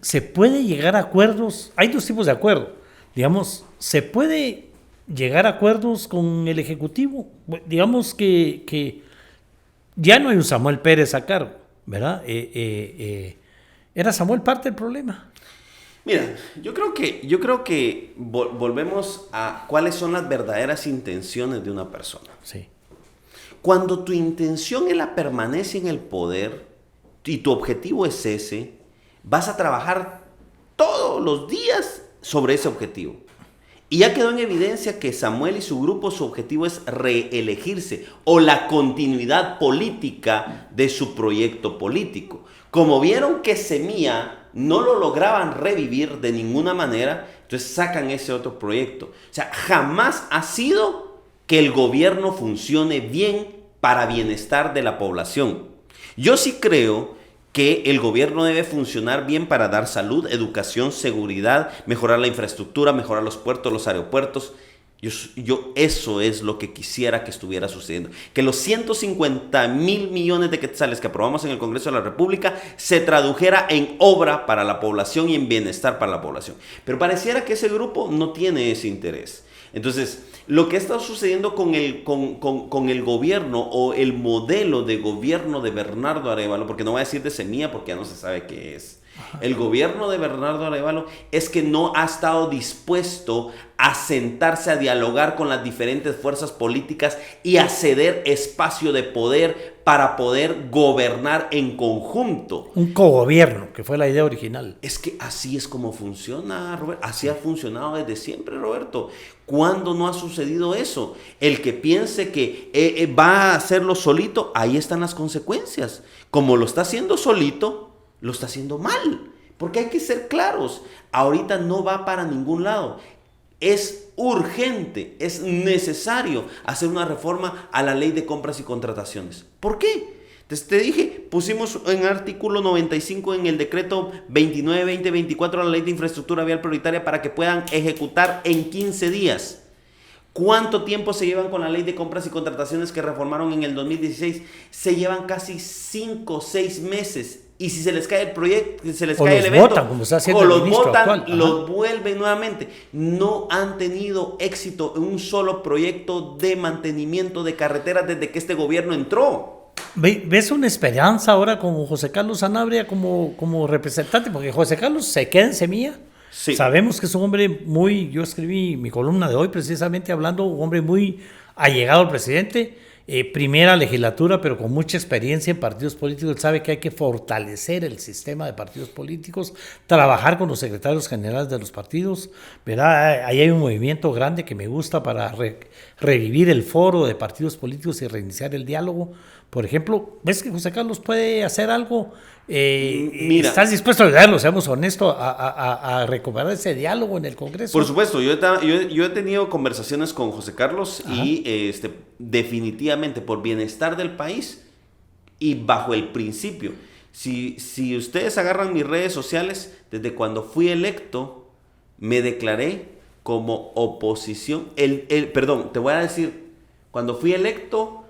Se puede llegar a acuerdos. Hay dos tipos de acuerdo. Digamos, se puede llegar a acuerdos con el Ejecutivo. Digamos que ya no hay un Samuel Pérez a cargo, ¿verdad? Era Samuel parte del problema. Mira, yo creo que volvemos a cuáles son las verdaderas intenciones de una persona. Sí. Cuando tu intención es la permanencia en el poder y tu objetivo es ese, vas a trabajar todos los días sobre ese objetivo. Y ya quedó en evidencia que Samuel y su grupo, su objetivo es reelegirse o la continuidad política de su proyecto político. Como vieron que Semilla no lo lograban revivir de ninguna manera, entonces sacan ese otro proyecto. O sea, jamás ha sido que el gobierno funcione bien para bienestar de la población. Yo sí creo que el gobierno debe funcionar bien para dar salud, educación, seguridad, mejorar la infraestructura, mejorar los puertos, los aeropuertos. Yo eso es lo que quisiera que estuviera sucediendo. Que los 150,000 millones de quetzales que aprobamos en el Congreso de la República se tradujera en obra para la población y en bienestar para la población. Pero pareciera que ese grupo no tiene ese interés. Entonces, lo que está sucediendo con el gobierno o el modelo de gobierno de Bernardo Arévalo, porque no voy a decir de Semilla porque ya no se sabe qué es. El gobierno de Bernardo Arévalo es que no ha estado dispuesto a sentarse a dialogar con las diferentes fuerzas políticas y a ceder espacio de poder para poder gobernar en conjunto. Un cogobierno, que fue la idea original. Es que así es como funciona, Roberto. Así ha funcionado desde siempre, Roberto. ¿Cuándo no ha sucedido eso? El que piense que va a hacerlo solito, ahí están las consecuencias. Como lo está haciendo solito, lo está haciendo mal. Porque hay que ser claros. Ahorita no va para ningún lado. Es urgente, es necesario hacer una reforma a la ley de compras y contrataciones. ¿Por qué? Entonces te dije, pusimos en artículo 95 en el decreto 29-2024 a la ley de infraestructura vial prioritaria para que puedan ejecutar en 15 días. ¿Cuánto tiempo se llevan con la ley de compras y contrataciones que reformaron en el 2016? Se llevan casi 5 o 6 meses. Y si se les cae el proyecto, se les cae el evento, votan, como está haciendo o los el ministro votan, actual. los vuelven nuevamente. No han tenido éxito en un solo proyecto de mantenimiento de carreteras desde que este gobierno entró. ¿Ves una esperanza ahora con José Carlos Sanabria como representante? Porque José Carlos se queda en Semilla. Sí. Sabemos que es un hombre yo escribí mi columna de hoy precisamente hablando, un hombre muy allegado al presidente. Primera legislatura, pero con mucha experiencia en partidos políticos. Él sabe que hay que fortalecer el sistema de partidos políticos, trabajar con los secretarios generales de los partidos, ¿verdad? Ahí hay un movimiento grande que me gusta para revivir el foro de partidos políticos y reiniciar el diálogo. Por ejemplo, ¿ves que José Carlos puede hacer algo? Mira, ¿estás dispuesto a ayudarlo, seamos honestos, a recuperar ese diálogo en el Congreso? Por supuesto, yo he tenido conversaciones con José Carlos. Ajá. Y definitivamente por bienestar del país y bajo el principio. Si ustedes agarran mis redes sociales, desde cuando fui electo, me declaré como oposición. Perdón, te voy a decir, cuando fui electo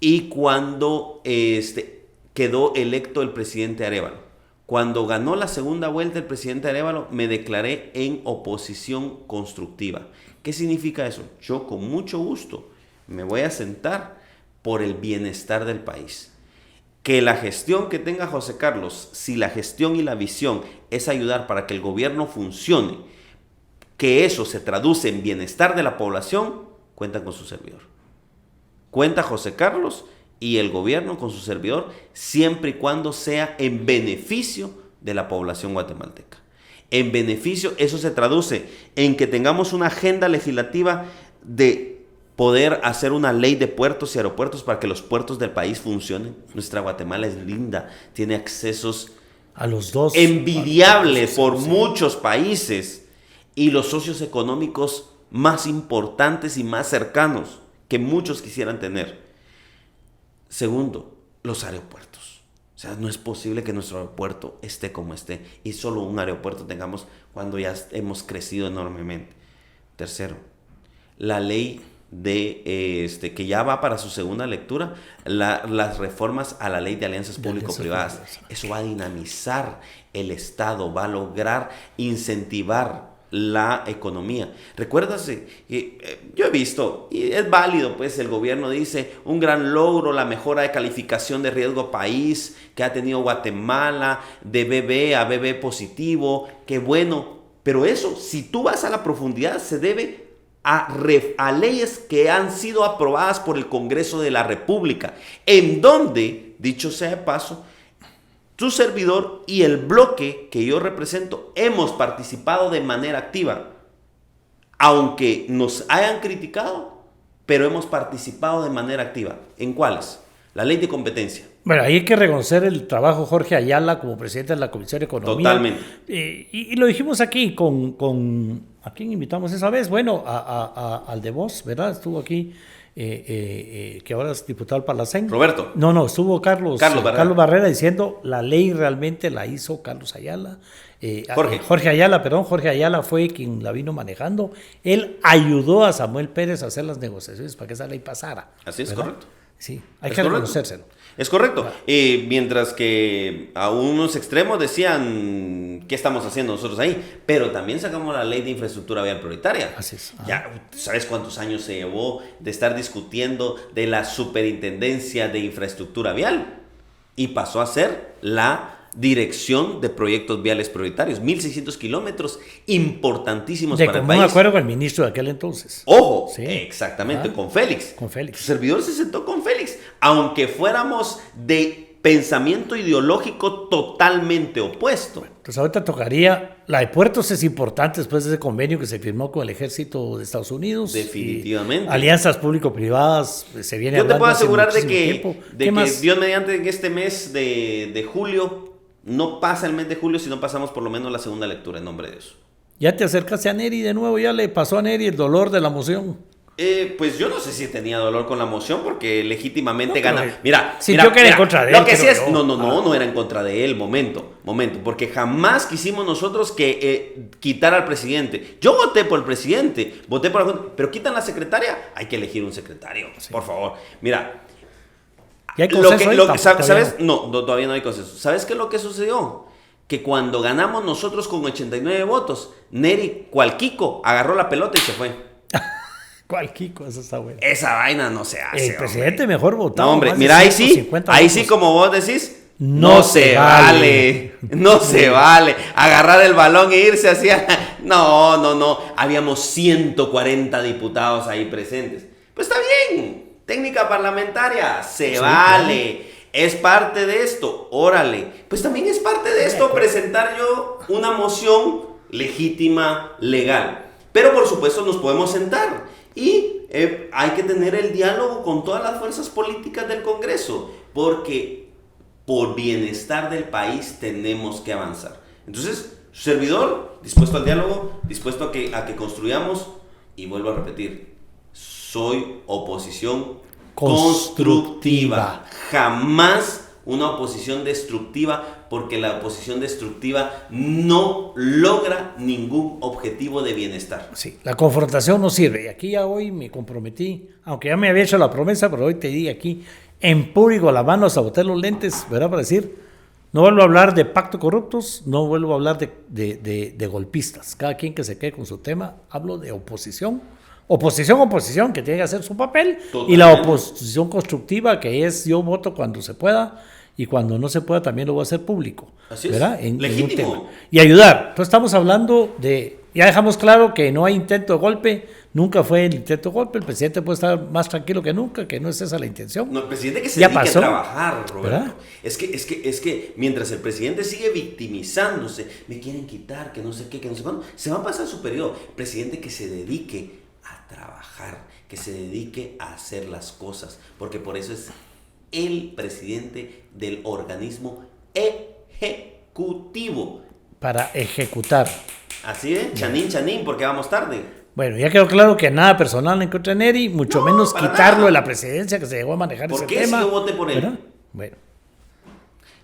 y cuando quedó electo el presidente Arévalo. Cuando ganó la segunda vuelta el presidente Arévalo, me declaré en oposición constructiva. ¿Qué significa eso? Yo con mucho gusto me voy a sentar por el bienestar del país. Que la gestión que tenga José Carlos, si la gestión y la visión es ayudar para que el gobierno funcione, que eso se traduce en bienestar de la población, cuentan con su servidor. Cuenta José Carlos y el gobierno con su servidor, siempre y cuando sea en beneficio de la población guatemalteca. en beneficio. Eso se traduce en que tengamos una agenda legislativa de poder hacer una ley de puertos y aeropuertos para que los puertos del país funcionen. Nuestra Guatemala es linda, tiene accesos a los dos envidiables por muchos países y los socios económicos más importantes y más cercanos que muchos quisieran tener. Segundo, los aeropuertos. O sea, no es posible que nuestro aeropuerto esté como esté y solo un aeropuerto tengamos cuando ya hemos crecido enormemente. Tercero, la ley que ya va para su segunda lectura, las reformas a la ley de alianzas público-privadas. Eso va a dinamizar el Estado, va a lograr incentivar la economía. Recuérdase que yo he visto, y es válido, pues el gobierno dice, un gran logro, la mejora de calificación de riesgo país que ha tenido Guatemala, de BB a BB positivo, qué bueno. Pero eso, si tú vas a la profundidad, se debe a leyes que han sido aprobadas por el Congreso de la República, en donde, dicho sea de paso, tu servidor y el bloque que yo represento hemos participado de manera activa. Aunque nos hayan criticado, pero hemos participado de manera activa. ¿En cuáles? La ley de competencia. Bueno, ahí hay que reconocer el trabajo de Jorge Ayala como presidente de la Comisión de Economía. Totalmente. Y lo dijimos aquí ¿a quién invitamos esa vez? Bueno, al de Voz, ¿verdad? Estuvo aquí, que ahora es diputado del Palacén. Roberto. No, estuvo Carlos Barrera diciendo la ley realmente la hizo Carlos Ayala. Jorge Ayala fue quien la vino manejando. Él ayudó a Samuel Pérez a hacer las negociaciones para que esa ley pasara. Así es, ¿verdad? correcto. Sí, hay que reconocérselo. Es correcto. Mientras que a unos extremos decían, ¿qué estamos haciendo nosotros ahí? Pero también sacamos la ley de infraestructura vial prioritaria. Así es. Ya, ¿sabes cuántos años se llevó de estar discutiendo de la superintendencia de infraestructura vial? Y pasó a ser la Dirección de Proyectos Viales Prioritarios. 1,600 kilómetros importantísimos para el país. De acuerdo con el ministro de aquel entonces. Ojo, sí. Exactamente, con Félix. Con Félix. Su servidor se sentó con Félix. Aunque fuéramos de pensamiento ideológico totalmente opuesto. Entonces ahorita tocaría, la de puertos es importante después de ese convenio que se firmó con el ejército de Estados Unidos. Definitivamente. Alianzas público-privadas, se viene hablando. Yo te puedo asegurar de que Dios mediante en este mes de julio, no pasa el mes de julio si no pasamos por lo menos la segunda lectura, en nombre de Dios. Ya te acercaste a Neri de nuevo, ya le pasó a Neri el dolor de la moción. Pues yo no sé si tenía dolor con la moción porque legítimamente no, gana. Mira, que era en contra de él. Lo que sí es, no era en contra de él, momento, porque jamás quisimos nosotros que quitar al presidente. Yo voté por el presidente, pero quitan la secretaria, hay que elegir un secretario, sí. Por favor. Mira, ¿y hay consenso ¿sabes? No, todavía no hay consenso. ¿Sabes qué es lo que sucedió? Que cuando ganamos nosotros con 89 votos, Neri Cualquico agarró la pelota y se fue. ¿Cuál Kiko? Eso está bueno. Esa vaina no se hace. El presidente mejor votado. No, hombre, mira, ahí sí, como vos decís, no se vale. No se vale. Agarrar el balón e irse hacia. No. Habíamos 140 diputados ahí presentes. Pues está bien. Técnica parlamentaria, se vale. Claro. Es parte de esto. Órale. Pues también es parte de esto presentar yo una moción legítima, legal. Pero por supuesto nos podemos sentar. Y hay que tener el diálogo con todas las fuerzas políticas del Congreso, porque por bienestar del país tenemos que avanzar. Entonces, su servidor, dispuesto al diálogo, dispuesto a que construyamos, y vuelvo a repetir, soy oposición constructiva. Jamás una oposición destructiva, porque la oposición destructiva no logra ningún objetivo de bienestar. Sí, la confrontación no sirve. Y aquí ya hoy me comprometí, aunque ya me había hecho la promesa, pero hoy te di aquí en público las manos a botar los lentes, ¿verdad? Para decir, no vuelvo a hablar de pacto corruptos, no vuelvo a hablar de golpistas. Cada quien que se quede con su tema, hablo de oposición. Oposición, que tiene que hacer su papel. Totalmente. Y la oposición constructiva, que es yo voto cuando se pueda, y cuando no se pueda también lo voy a hacer público. Así ¿verdad? Es. Legítimo. Y ayudar. Entonces estamos hablando de ya dejamos claro que no hay intento de golpe, nunca fue el intento de golpe, el presidente puede estar más tranquilo que nunca, que no es esa la intención. No, el presidente que se ya dedique pasó, a trabajar, Roberto. ¿verdad? Es que mientras el presidente sigue victimizándose, me quieren quitar, que no sé qué, que no sé cuándo, se va a pasar su periodo. El presidente que se dedique a trabajar, que se dedique a hacer las cosas, porque por eso es el presidente del organismo ejecutivo. Para ejecutar. Así es, chanín, porque vamos tarde. Bueno, ya quedó claro que nada personal en contra de Neri, mucho menos quitarlo de la presidencia que se llegó a manejar ese tema. ¿Por qué si yo voté por él? ¿Verdad? Bueno.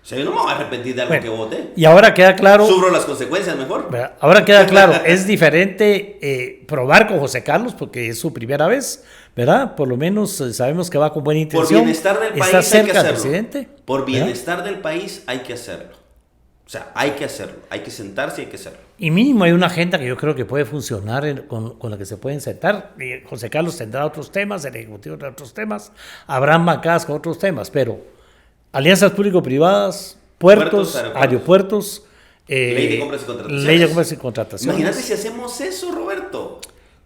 O sea, yo no me voy a arrepentir de algo que voté. Y ahora queda claro... Sufro las consecuencias mejor. ¿Verdad? Ahora queda claro, es diferente probar con José Carlos porque es su primera vez, ¿verdad? Por lo menos sabemos que va con buena intención. Por bienestar del país está cerca hay que hacerlo. del presidente. Por bienestar del país hay que hacerlo. O sea, hay que hacerlo. Hay que sentarse y hay que hacerlo. Y mínimo hay una agenda que yo creo que puede funcionar con la que se pueden sentar. José Carlos tendrá otros temas, el Ejecutivo tendrá otros temas, habrán bancadas con otros temas, pero alianzas público-privadas, puertos, aeropuertos, ley de compras y contrataciones. Ley de compras y contrataciones. Imagínate si hacemos eso, Roberto.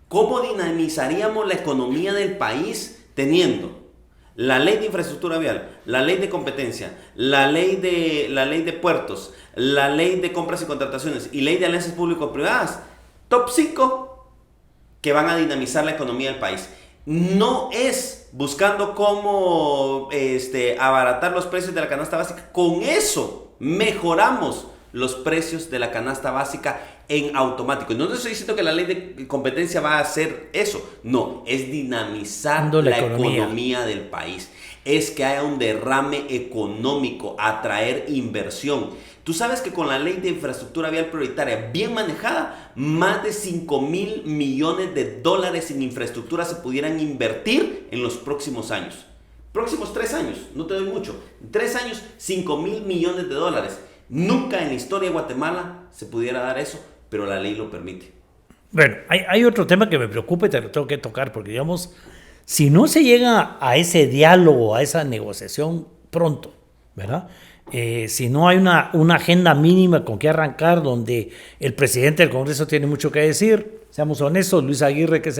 ¿Cómo dinamizaríamos la economía del país teniendo la ley de infraestructura vial, la ley de competencia, la ley de puertos, la ley de compras y contrataciones y ley de alianzas público-privadas? Top 5 que van a dinamizar la economía del país. No es buscando cómo abaratar los precios de la canasta básica. Con eso mejoramos los precios de la canasta básica en automático. No te estoy diciendo que la ley de competencia va a hacer eso. No, es dinamizar la economía del país. Es que haya un derrame económico, atraer inversión. Tú sabes que con la ley de infraestructura vial prioritaria bien manejada, más de 5,000 millones de dólares en infraestructura se pudieran invertir en los próximos años. Próximos 3 años, no te doy mucho. 3 años, 5,000 millones de dólares. Nunca en la historia de Guatemala se pudiera dar eso, pero la ley lo permite. Bueno, hay otro tema que me preocupa y te lo tengo que tocar, porque digamos, si no se llega a ese diálogo, a esa negociación pronto, ¿verdad? Si no hay una agenda mínima con que arrancar, donde el presidente del Congreso tiene mucho que decir, seamos honestos, Luis Aguirre, que es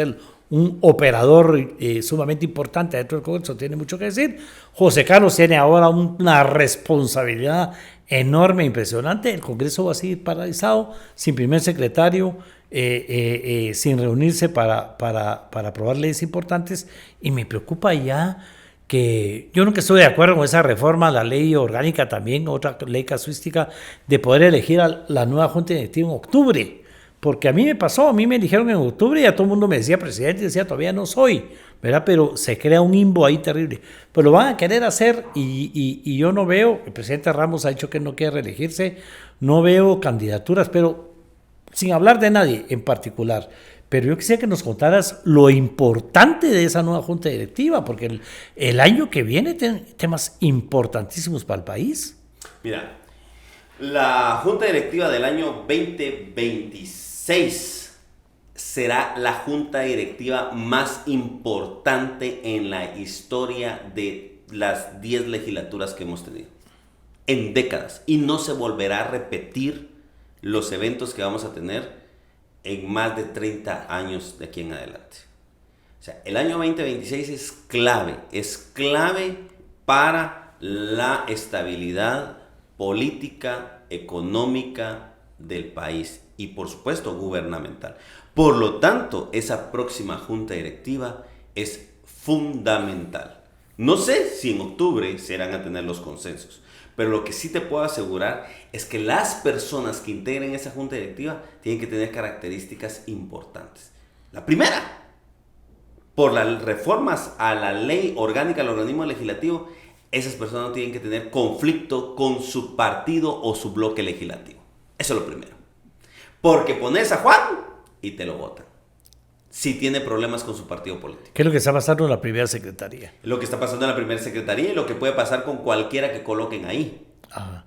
un operador sumamente importante dentro del Congreso, tiene mucho que decir. José Carlos tiene ahora una responsabilidad enorme, impresionante. El Congreso va a seguir paralizado, sin primer secretario, sin reunirse para aprobar leyes importantes, y me preocupa ya que yo nunca estoy de acuerdo con esa reforma, la ley orgánica también, otra ley casuística, de poder elegir a la nueva Junta Directiva en octubre. Porque a mí me eligieron en octubre y a todo el mundo me decía presidente, y decía todavía no soy, ¿verdad? Pero se crea un limbo ahí terrible. Pero lo van a querer hacer y yo no veo, el presidente Ramos ha dicho que no quiere reelegirse, no veo candidaturas, pero sin hablar de nadie en particular. Pero yo quisiera que nos contaras lo importante de esa nueva Junta Directiva, porque el año que viene tiene temas importantísimos para el país. Mira, la Junta Directiva del año 2026 será la Junta Directiva más importante en la historia de las 10 legislaturas que hemos tenido. En décadas. Y no se volverá a repetir los eventos que vamos a tener en más de 30 años de aquí en adelante. O sea, el año 2026 es clave para la estabilidad política, económica del país y por supuesto gubernamental. Por lo tanto, esa próxima junta directiva es fundamental. No sé si en octubre se irán a tener los consensos, pero lo que sí te puedo asegurar es que las personas que integren esa junta directiva tienen que tener características importantes. La primera, por las reformas a la ley orgánica del organismo legislativo, esas personas no tienen que tener conflicto con su partido o su bloque legislativo. Eso es lo primero. Porque pones a Juan y te lo votan. Si tiene problemas con su partido político. ¿Qué es lo que está pasando en la primera secretaría? Lo que está pasando en la primera secretaría y lo que puede pasar con cualquiera que coloquen ahí. Ajá.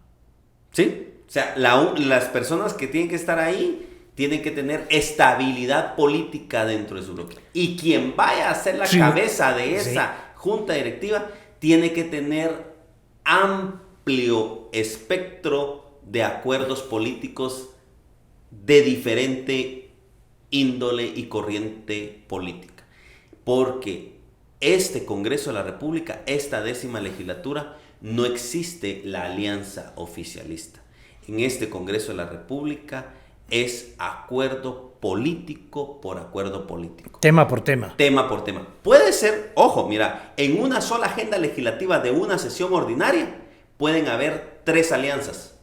¿Sí? O sea, las personas que tienen que estar ahí tienen que tener estabilidad política dentro de su bloque. Y quien vaya a ser la cabeza de esa junta directiva tiene que tener amplio espectro de acuerdos políticos de diferente índole y corriente política. Porque este Congreso de la República, esta 10ª legislatura, no existe la alianza oficialista. En este Congreso de la República es acuerdo político por acuerdo político. Tema por tema. Tema por tema. Puede ser, ojo, mira, en una sola agenda legislativa de una sesión ordinaria pueden haber 3 alianzas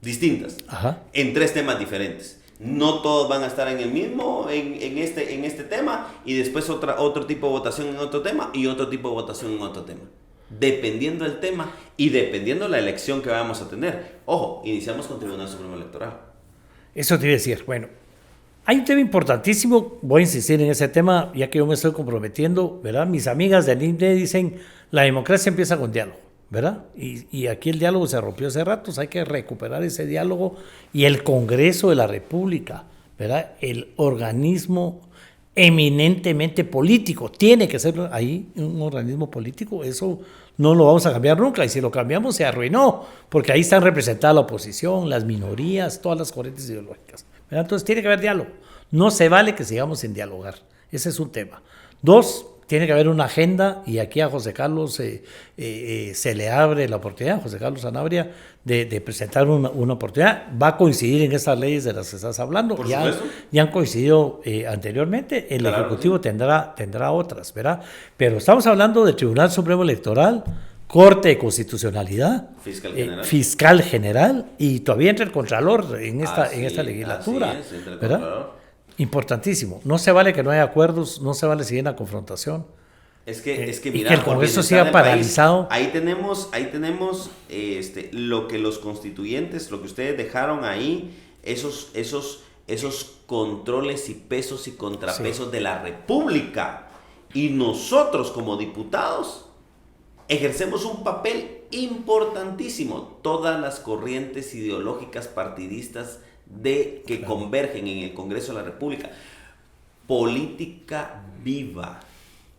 distintas. Ajá. En 3 temas diferentes. No todos van a estar en el mismo, en este tema, y después otro tipo de votación en otro tema y otro tipo de votación en otro tema. Dependiendo del tema y dependiendo de la elección que vamos a tener. Ojo, iniciamos con Tribunal Supremo Electoral. Eso te iba a decir. Bueno, hay un tema importantísimo, voy a insistir en ese tema, ya que yo me estoy comprometiendo, ¿verdad? Mis amigas del INE dicen, la democracia empieza con diálogo, ¿verdad? Y aquí el diálogo se rompió hace ratos, hay que recuperar ese diálogo, y el Congreso de la República, ¿verdad? El organismo eminentemente político, tiene que ser ahí un organismo político, eso no lo vamos a cambiar nunca, y si lo cambiamos se arruinó, porque ahí están representadas la oposición, las minorías, todas las corrientes ideológicas, ¿verdad? Entonces tiene que haber diálogo, no se vale que sigamos sin dialogar, ese es un tema. 2, tiene que haber una agenda, y aquí a José Carlos se le abre la oportunidad, José Carlos Sanabria, de presentar una oportunidad. Va a coincidir en estas leyes de las que estás hablando. Ya han coincidido anteriormente, el Ejecutivo tendrá otras, ¿verdad? Pero estamos hablando del Tribunal Supremo Electoral, Corte de Constitucionalidad, Fiscal General, y todavía entra el Contralor en esta legislatura, así es, ¿verdad? Importantísimo. No se vale que no haya acuerdos, no se vale seguir en la confrontación. Es que mira, y que el Congreso siga paralizado. Ahí tenemos lo que los constituyentes, lo que ustedes dejaron ahí, esos controles y pesos y contrapesos de la República. Y nosotros como diputados ejercemos un papel importantísimo. Todas las corrientes ideológicas partidistas que convergen en el Congreso de la República. Política viva.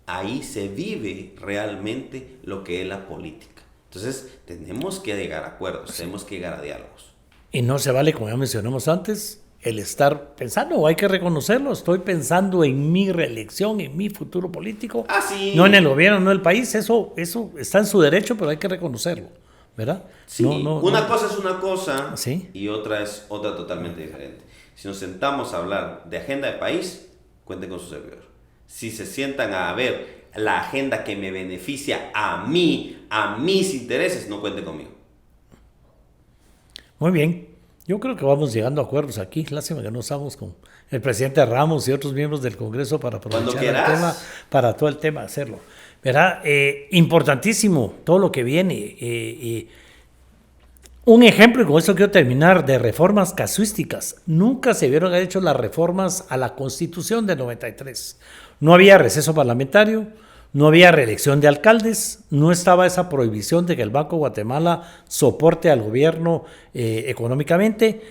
Ahí se vive realmente lo que es la política. Entonces, tenemos que llegar a acuerdos, tenemos que llegar a diálogos. Y no se vale, como ya mencionamos antes, el estar pensando, hay que reconocerlo, estoy pensando en mi reelección, en mi futuro político, sí. No en el gobierno, no en el país, eso está en su derecho, pero hay que reconocerlo, ¿verdad? Sí, una cosa es una cosa, ¿sí? Y otra es otra totalmente diferente. Si nos sentamos a hablar de agenda de país, cuenten con su servidor. Si se sientan a ver la agenda que me beneficia a mí, a mis intereses, no cuenten conmigo. Muy bien, yo creo que vamos llegando a acuerdos aquí. Lástima que no estamos con el presidente Ramos y otros miembros del Congreso para aprovechar el tema, para todo el tema hacerlo. ¿Verdad? Importantísimo todo lo que viene. Un ejemplo, y con esto quiero terminar, de reformas casuísticas. Nunca se vieron hecho las reformas a la Constitución del 93. No había receso parlamentario, no había reelección de alcaldes, no estaba esa prohibición de que el Banco de Guatemala soporte al gobierno económicamente.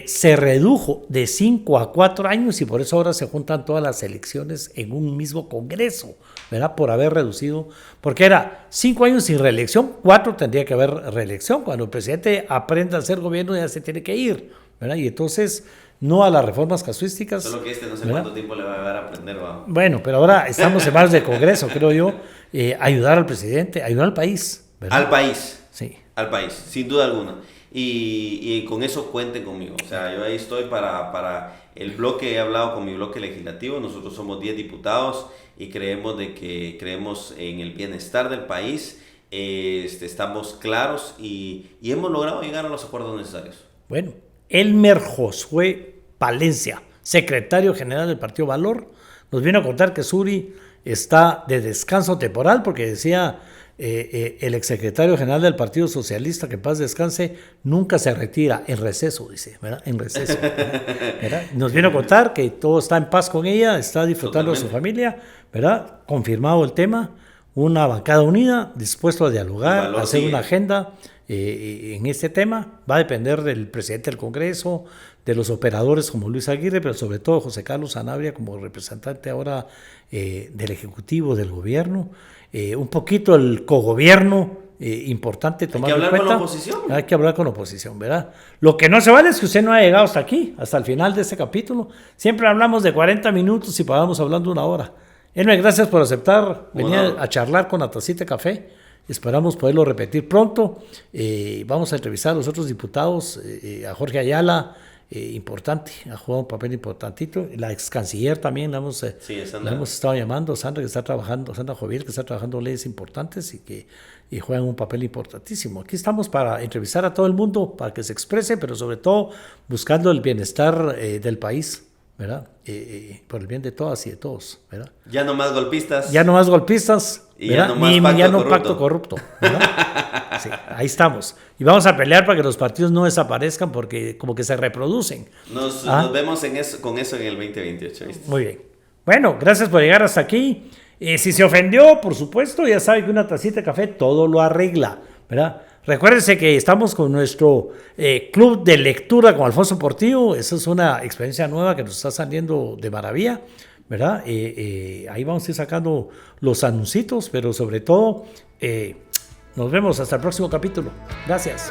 Se redujo de 5 a 4 años y por eso ahora se juntan todas las elecciones en un mismo Congreso, ¿verdad? Por haber reducido, porque era 5 años sin reelección, 4 tendría que haber reelección. Cuando el presidente aprenda a hacer gobierno ya se tiene que ir, ¿verdad? Y entonces no a las reformas casuísticas. Solo que no sé cuánto tiempo le va a dar a aprender. ¿Va? Bueno, pero ahora estamos en manos del Congreso, creo yo, ayudar al presidente, ayudar al país, ¿verdad? Al país. Sí. Al país, sin duda alguna. Y con eso cuenten conmigo. O sea, yo ahí estoy para el bloque, he hablado con mi bloque legislativo, nosotros somos 10 diputados y creemos en el bienestar del país, estamos claros y hemos logrado llegar a los acuerdos necesarios. Bueno, Elmer Josué Palencia, secretario general del Partido Valor, nos vino a contar que Suri está de descanso temporal porque decía el exsecretario general del Partido Socialista, que en paz descanse, nunca se retira, en receso, dice, ¿verdad? En receso. ¿Verdad? Nos vino a contar que todo está en paz con ella, está disfrutando de su familia, ¿verdad? Confirmado el tema, una bancada unida, dispuesto a dialogar, a hacer una agenda en este tema. Va a depender del presidente del Congreso, de los operadores como Luis Aguirre, pero sobre todo José Carlos Sanabria como representante ahora del Ejecutivo, del Gobierno. Un poquito el cogobierno importante tomar en cuenta. Hay que hablar con la oposición. Hay que hablar con la oposición, ¿verdad? Lo que no se vale es que usted no ha llegado hasta aquí, hasta el final de este capítulo. Siempre hablamos de 40 minutos y pagamos hablando 1 hora. Elmer, gracias por aceptar venir a charlar con la tacita de café. Esperamos poderlo repetir pronto. Vamos a entrevistar a los otros diputados, a Jorge Ayala, importante, ha jugado un papel importantito. La ex canciller también la hemos estado llamando, Sandra, que está trabajando, Sandra Joviel, que está trabajando leyes importantes y juegan un papel importantísimo. Aquí estamos para entrevistar a todo el mundo, para que se exprese, pero sobre todo buscando el bienestar del país, ¿verdad? Por el bien de todas y de todos, ¿verdad? Ya no más golpistas. Ya no más golpistas. Y ya no más pacto corrupto. ¿Verdad? Sí, ahí estamos. Y vamos a pelear para que los partidos no desaparezcan porque como que se reproducen. Nos vemos con eso en el 2028. ¿Viste? Muy bien. Bueno, gracias por llegar hasta aquí. Si se ofendió, por supuesto, ya sabe que una tacita de café todo lo arregla, ¿verdad? Recuérdense que estamos con nuestro club de lectura con Alfonso Portillo. Esa es una experiencia nueva que nos está saliendo de maravilla, ¿verdad? Ahí vamos a ir sacando los anuncios, pero sobre todo nos vemos hasta el próximo capítulo. Gracias.